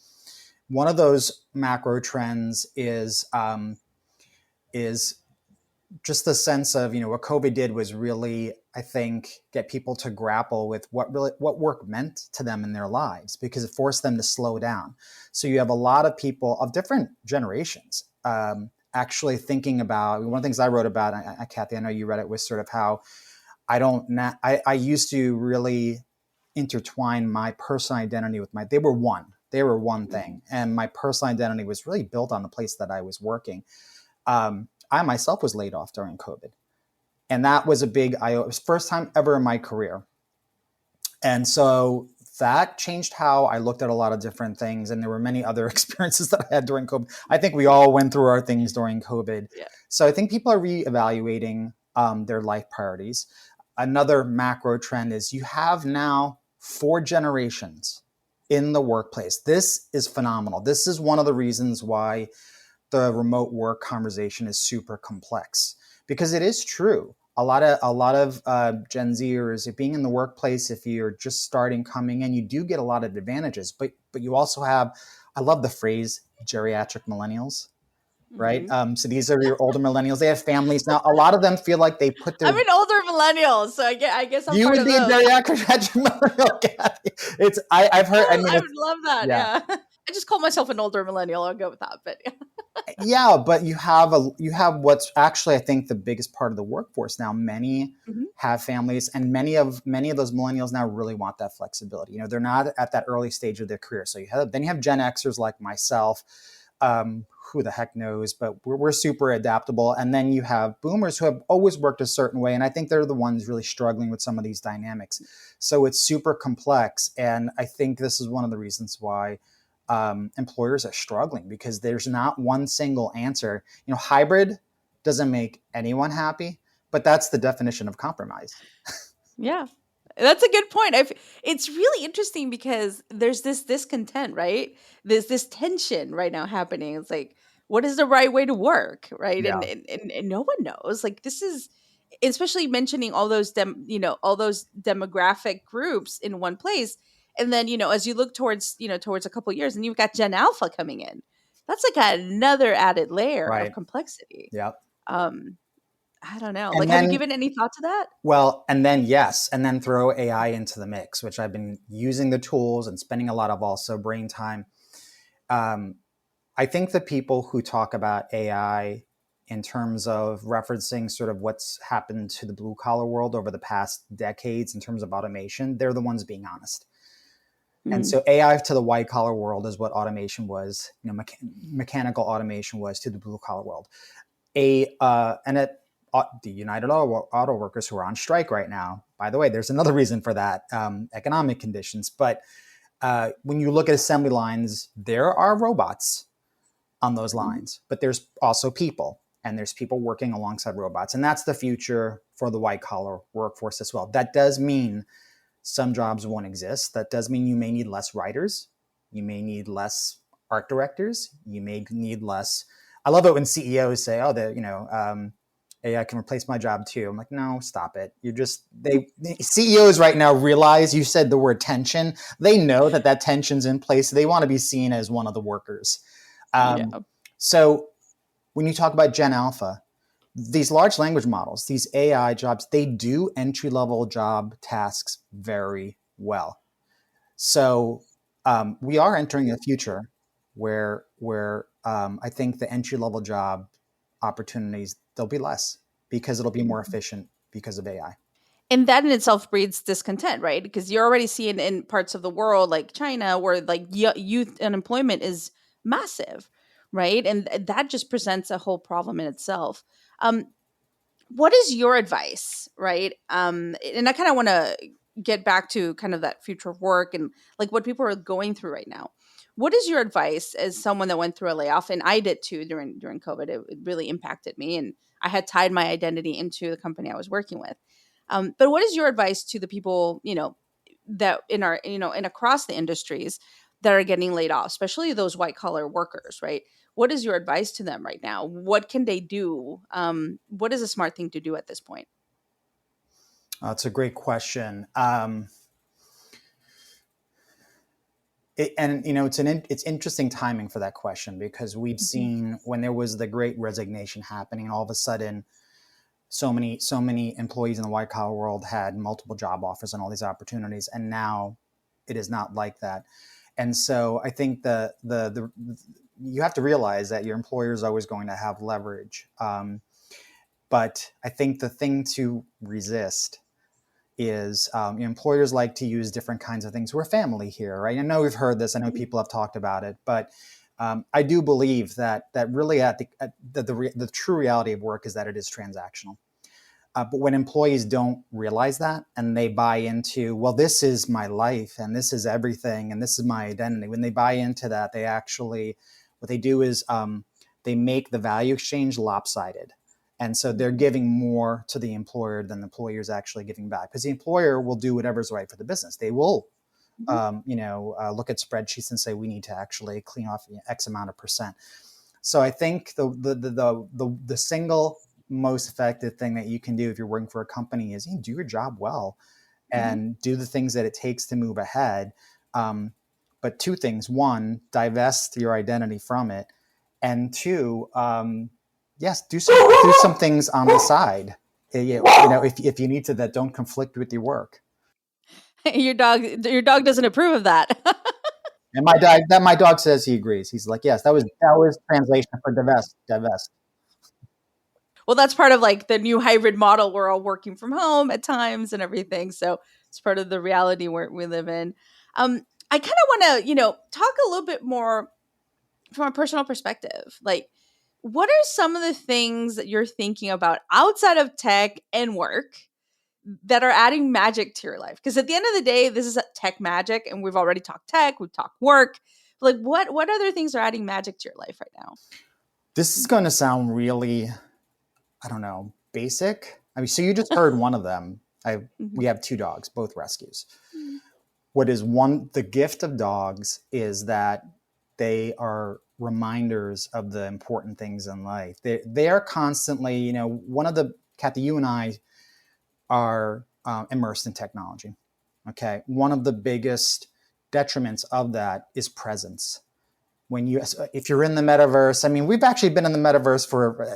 One of those macro trends is just the sense of, what COVID did was really, I think, get people to grapple with what work meant to them in their lives, because it forced them to slow down. So you have a lot of people of different generations actually thinking about, one of the things I wrote about, Cathy, I know you read it, was sort of how I used to really intertwine my personal identity with they were one thing. And my personal identity was really built on the place that I was working. I myself was laid off during COVID. And that was it was the first time ever in my career. And so that changed how I looked at a lot of different things. And there were many other experiences that I had during COVID. I think we all went through our things during COVID. Yeah. So I think people are reevaluating their life priorities. Another macro trend is you have now 4 generations in the workplace. This is phenomenal. This is one of the reasons why the remote work conversation is super complex, because it is true. A lot of Gen Zers, being in the workplace, if you're just coming in, you do get a lot of advantages, but you also have, I love the phrase geriatric millennials, right? Mm-hmm. So these are your older millennials. They have families now. A lot of them feel like they put their. I'm an older millennial, so I guess I'm you part would of be a geriatric millennial. It's I've heard. I would love that. Yeah. I just call myself an older millennial. I'll go with that. But yeah, but you have what's actually, I think, the biggest part of the workforce now. Many have families, and many of those millennials now really want that flexibility. They're not at that early stage of their career. So you have Gen Xers like myself. Who the heck knows? But we're super adaptable. And then you have boomers who have always worked a certain way, and I think they're the ones really struggling with some of these dynamics. So it's super complex, and I think this is one of the reasons why employers are struggling, because there's not one single answer. Hybrid doesn't make anyone happy, but that's the definition of compromise. Yeah. That's a good point. It's really interesting because there's this discontent, right? There's this tension right now happening. It's like, what is the right way to work, right? Yeah. And no one knows. Like this is, especially mentioning all those all those demographic groups in one place, and then as you look towards towards a couple of years, and you've got Gen Alpha coming in. That's like another added layer of Right. complexity. Yeah. I don't know. And Like, have you then- given any thought to that? Well, and then throw AI into the mix, which I've been using the tools and spending a lot of also brain time. I think the people who talk about AI in terms of referencing sort of what's happened to the blue collar world over the past decades in terms of automation, they're the ones being honest. And so AI to the white collar world is what automation was, mechanical automation was to the blue collar world. The United Auto Workers who are on strike right now, by the way, there's another reason for that, economic conditions. But when you look at assembly lines, there are robots on those lines, but there's also people, and there's people working alongside robots. And that's the future for the white collar workforce as well. That does mean some jobs won't exist. That does mean you may need less writers. You may need less art directors. You may need less. I love it when CEOs say, AI can replace my job too. I'm like, no, stop it. CEOs right now realize, you said the word tension. They know that tension's in place. They want to be seen as one of the workers. So when you talk about Gen Alpha, these large language models, these AI jobs, they do entry-level job tasks very well. So we are entering a future where I think the entry-level job opportunities, there'll be less because it'll be more efficient because of AI. And that in itself breeds discontent, right? Because you're already seeing in parts of the world like China where like youth unemployment is massive, right? And that just presents a whole problem in itself. What is your advice, right? And I kind of want to get back to kind of that future of work and like what people are going through right now. What is your advice as someone that went through a layoff? And I did too during COVID. It really impacted me, and I had tied my identity into the company I was working with. But what is your advice to the people, that in our, and across the industries that are getting laid off, especially those white collar workers, right? What is your advice to them right now? What can they do? What is a smart thing to do at this point? That's a great question. It's interesting timing for that question, because we've seen when there was the Great Resignation happening, and all of a sudden, so many employees in the white collar world had multiple job offers and all these opportunities, and now it is not like that. And so I think the you have to realize that your employer is always going to have leverage. But I think the thing to resist is employers like to use different kinds of things. We're family here, right? I know we've heard this. I know people have talked about it, but I do believe that really the true reality of work is that it is transactional. But when employees don't realize that and they buy into, well, this is my life and this is everything and this is my identity. When they buy into that, what they do is they make the value exchange lopsided. And so they're giving more to the employer than the employer is actually giving back, because the employer will do whatever's right for the business. They will, look at spreadsheets and say, we need to actually clean off X amount of percent. So I think the single most effective thing that you can do if you're working for a company is do your job well and do the things that it takes to move ahead. But two things: one, divest your identity from it, and two, yes, do some things on the side. If you need to, that don't conflict with your work. Your dog doesn't approve of that. And my dog says he agrees. He's like, yes, that was translation for divest. Well, that's part of like the new hybrid model. We're all working from home at times and everything. So it's part of the reality where we live in. I kind of want to, talk a little bit more from a personal perspective. Like, what are some of the things that you're thinking about outside of tech and work that are adding magic to your life? Because at the end of the day, this is tech magic, and we've already talked tech, we've talked work. Like, what other things are adding magic to your life right now? This is going to sound really, I don't know, basic. I mean, so you just heard one of them. We have 2 dogs, both rescues. What is the gift of dogs is that they are reminders of the important things in life. They are constantly, Cathy, you and I are immersed in technology. Okay. One of the biggest detriments of that is presence. If you're in the metaverse, I mean, we've actually been in the metaverse for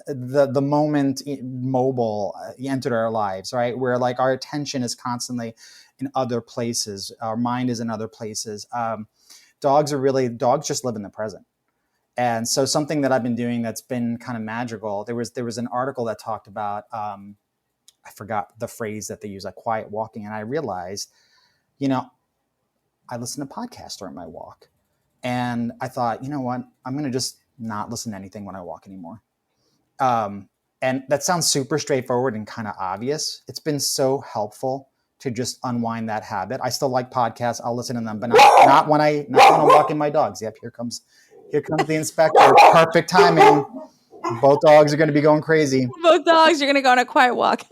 the moment mobile entered our lives, right? Where like our attention is constantly in other places. Our mind is in other places. Dogs just live in the present. And so something that I've been doing that's been kind of magical, there was an article that talked about, I forgot the phrase that they use, like quiet walking. And I realized, I listen to podcasts during my walk. And I thought, you know what, I'm going to just not listen to anything when I walk anymore. And that sounds super straightforward and kind of obvious. It's been so helpful to just unwind that habit. I still like podcasts. I'll listen to them, but not when I'm walking my dogs. Yep, here comes the inspector. Perfect timing. Both dogs are going to be going crazy. Both dogs are going to go on a quiet walk.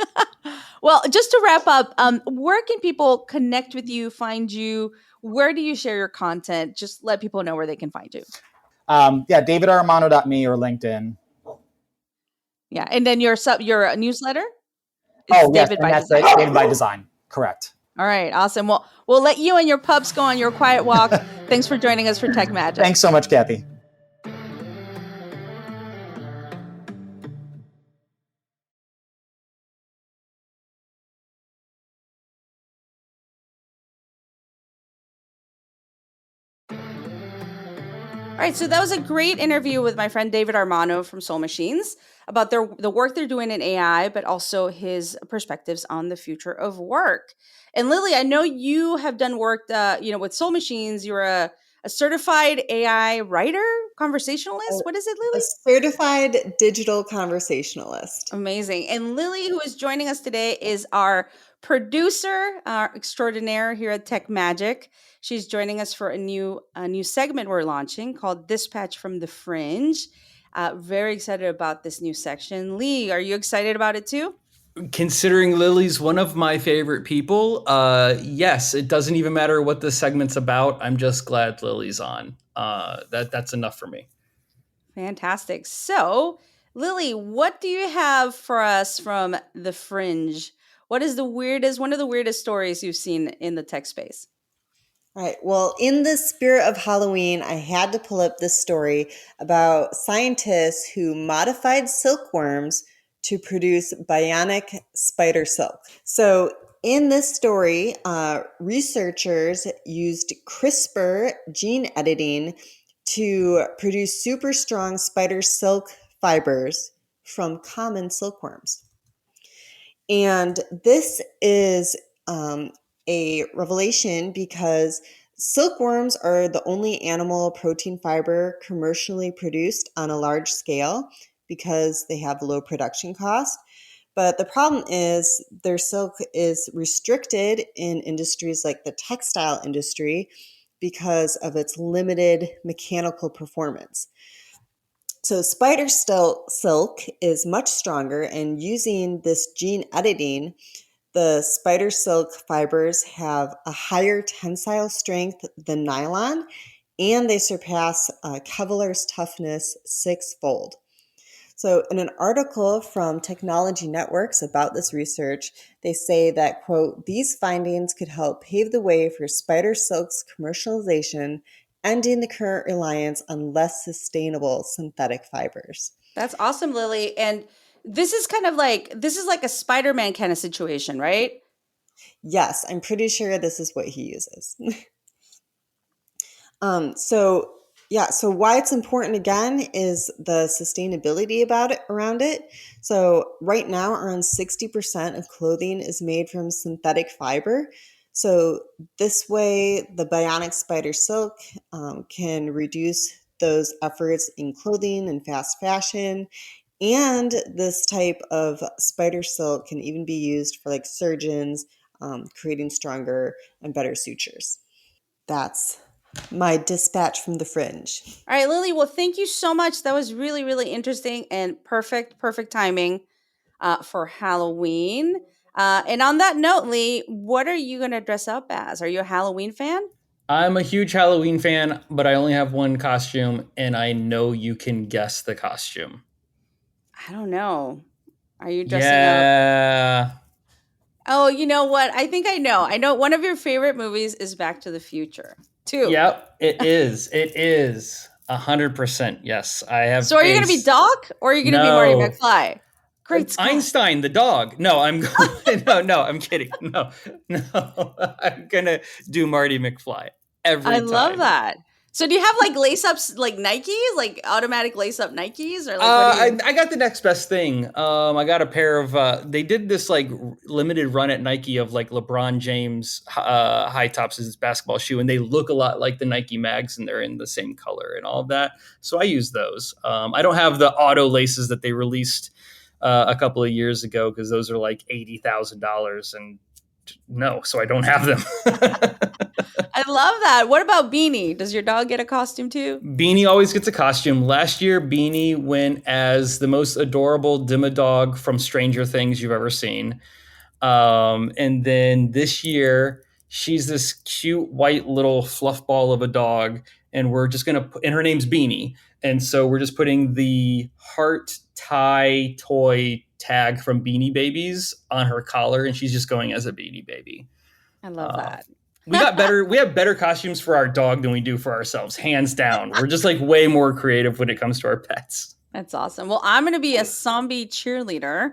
Well, just to wrap up, where can people connect with you, find you? Where do you share your content? Just let people know where they can find you. DavidArmano.me or LinkedIn. Yeah, and then your newsletter? David by Design. David by Design. Correct. All right, awesome. Well, we'll let you and your pups go on your quiet walk. Thanks for joining us for Tech Magic. Thanks so much, Cathy. All right, so that was a great interview with my friend David Armano from Soul Machines about the work they're doing in AI, but also his perspectives on the future of work. And Lily, I know you have done work, with Soul Machines. You're a certified AI writer, conversationalist. What is it, Lily? A certified digital conversationalist. Amazing. And Lily, who is joining us today, is our producer extraordinaire here at Tech Magic. She's joining us for a new segment we're launching called Dispatch from the Fringe. Very excited about this new section. Lee, are you excited about it too? Considering Lily's one of my favorite people, yes, it doesn't even matter what the segment's about. I'm just glad Lily's on. That's enough for me. Fantastic. So, Lily, what do you have for us from the Fringe? What is one of the weirdest stories you've seen in the tech space? All right. Well, in the spirit of Halloween, I had to pull up this story about scientists who modified silkworms to produce bionic spider silk. So in this story, researchers used CRISPR gene editing to produce super strong spider silk fibers from common silkworms. And this is a revelation because silkworms are the only animal protein fiber commercially produced on a large scale because they have low production cost. But the problem is their silk is restricted in industries like the textile industry because of its limited mechanical performance. So spider silk is much stronger, and using this gene editing, the spider silk fibers have a higher tensile strength than nylon, and they surpass Kevlar's toughness 6-fold. So in an article from Technology Networks about this research, they say that, quote, these findings could help pave the way for spider silk's commercialization, ending the current reliance on less sustainable synthetic fibers. That's awesome, Lily. And this is like a Spider-Man kind of situation, right? Yes, I'm pretty sure this is what he uses. So why it's important again is the sustainability around it. So right now, around 60% of clothing is made from synthetic fiber. So this way, the bionic spider silk can reduce those efforts in clothing and fast fashion. And this type of spider silk can even be used for like surgeons, creating stronger and better sutures. That's my dispatch from the Fringe. All right, Lily. Well, thank you so much. That was really, really interesting and perfect timing for Halloween. And on that note, Lee, what are you going to dress up as? Are you a Halloween fan? I'm a huge Halloween fan, but I only have one costume, and I know you can guess the costume. I don't know. Are you dressing up? Oh, you know what? I think I know. I know one of your favorite movies is Back to the Future, too. Yep, it is. It is 100%. Yes, I have. So are you going to be Doc or are you going to be Marty McFly? Great Scott. Einstein, the dog. No, I'm no, I'm kidding. No, I'm gonna do Marty McFly every time. I love that. So do you have like lace ups, like Nikes, like automatic lace up Nikes, or like? I got the next best thing. I got a pair of. They did this like limited run at Nike of like LeBron James high tops as his basketball shoe, and they look a lot like the Nike mags, and they're in the same color and all of that. So I use those. I don't have the auto laces that they released a couple of years ago because those are like $80,000, and no, so I don't have them. I love that. What about Beanie? Does your dog get a costume too? Beanie always gets a costume. Last year, Beanie went as the most adorable Dimmadog from Stranger Things you've ever seen. And then this year, she's this cute white little fluff ball of a dog, and we're just going to put, and her name's Beanie. And so we're just putting the heart tie toy tag from Beanie Babies on her collar, and she's just going as a Beanie Baby. I love that. We have better costumes for our dog than we do for ourselves, hands down. We're just like way more creative when it comes to our pets. That's awesome. Well, I'm going to be a zombie cheerleader,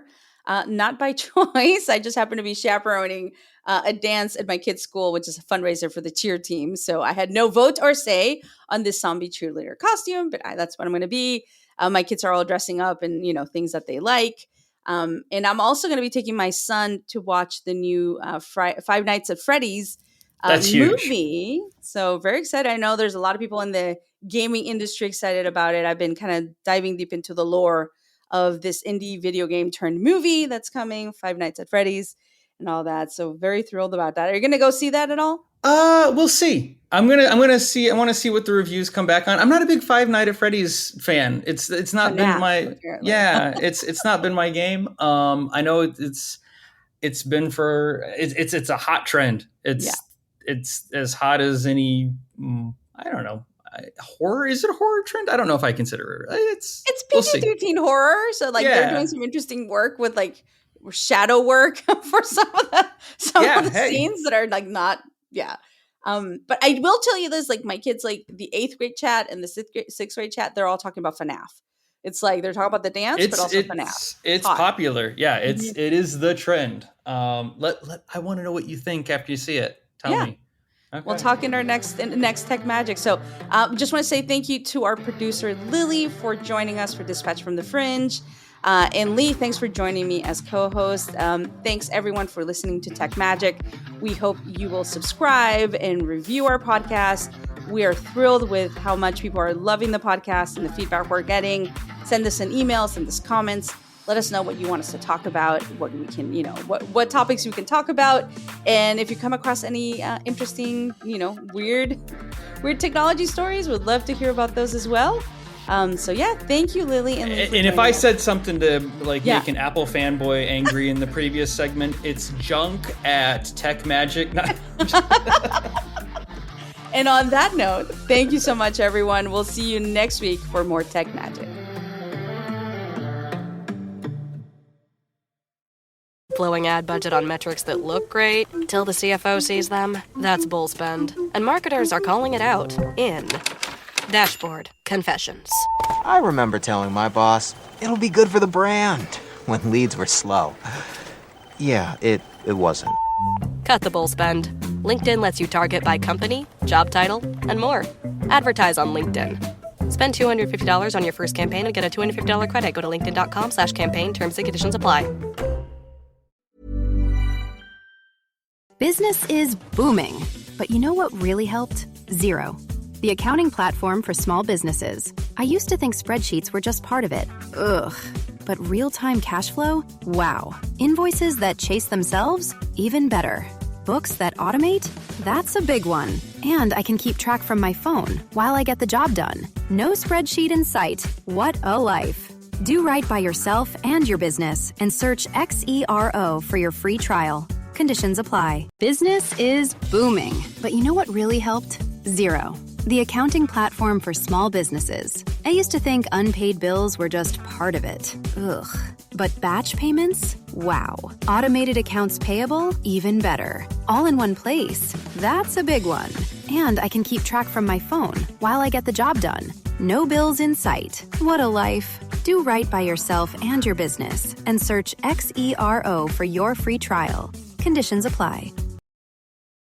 not by choice. I just happen to be chaperoning a dance at my kid's school, which is a fundraiser for the cheer team. So I had no vote or say on this zombie cheerleader costume, but that's what I'm going to be. My kids are all dressing up in, things that they like. And I'm also going to be taking my son to watch the new Five Nights at Freddy's movie. Huge. So very excited. I know there's a lot of people in the gaming industry excited about it. I've been kind of diving deep into the lore of this indie video game turned movie that's coming, Five Nights at Freddy's and all that. So very thrilled about that. Are you going to go see that at all? We'll see. I want to see what the reviews come back on. I'm not a big Five Nights at Freddy's fan. It's not been my apparently. It's not been my game. I know it's been it's a hot trend. It's as hot as any. I don't know. Horror, is it a horror trend? I don't know if I consider it. It's PG-13 horror. So they're doing some interesting work with like shadow work for some of the scenes that are like not. Yeah. But I will tell you this, like my kids, like the 8th grade chat and the 6th grade chat, they're all talking about FNAF. It's like they're talking about the dance, but also FNAF. It's popular. Yeah, it is the trend. I want to know what you think after you see it. Tell me. Okay. We'll talk in our next Tech Magic. So just want to say thank you to our producer Lily for joining us for Dispatch from the Fringe. And Lee, thanks for joining me as co-host. Thanks everyone for listening to Tech Magic. We hope you will subscribe and review our podcast. We are thrilled with how much people are loving the podcast and the feedback we're getting. Send us an email, send us comments. Let us know what you want us to talk about, what we can, what topics we can talk about. And if you come across any interesting, weird technology stories, we'd love to hear about those as well. Thank you, Lily. And if I said something to make an Apple fanboy angry in the previous segment, it's junk at Tech Magic. And on that note, thank you so much, everyone. We'll see you next week for more Tech Magic. Blowing ad budget on metrics that look great till the CFO sees them? That's bull spend. And marketers are calling it out in Dashboard Confessions. I remember telling my boss, it'll be good for the brand, when leads were slow. Yeah, it wasn't. Cut the bull spend. LinkedIn lets you target by company, job title, and more. Advertise on LinkedIn. Spend $250 on your first campaign and get a $250 credit. Go to linkedin.com/campaign. Terms and conditions apply. Business is booming. But you know what really helped? Xero, the accounting platform for small businesses. I used to think spreadsheets were just part of it. Ugh. But real-time cash flow? Wow. Invoices that chase themselves? Even better. Books that automate? That's a big one. And I can keep track from my phone while I get the job done. No spreadsheet in sight. What a life. Do right by yourself and your business and search XERO for your free trial. Conditions apply. Business is booming, but you know what really helped? Xero, the accounting platform for small businesses. I used to think unpaid bills were just part of it. Ugh. But batch payments? Wow. Automated accounts payable? Even better. All in one place. That's a big one. And I can keep track from my phone while I get the job done. No bills in sight. What a life. Do right by yourself and your business and search XERO for your free trial. Conditions apply.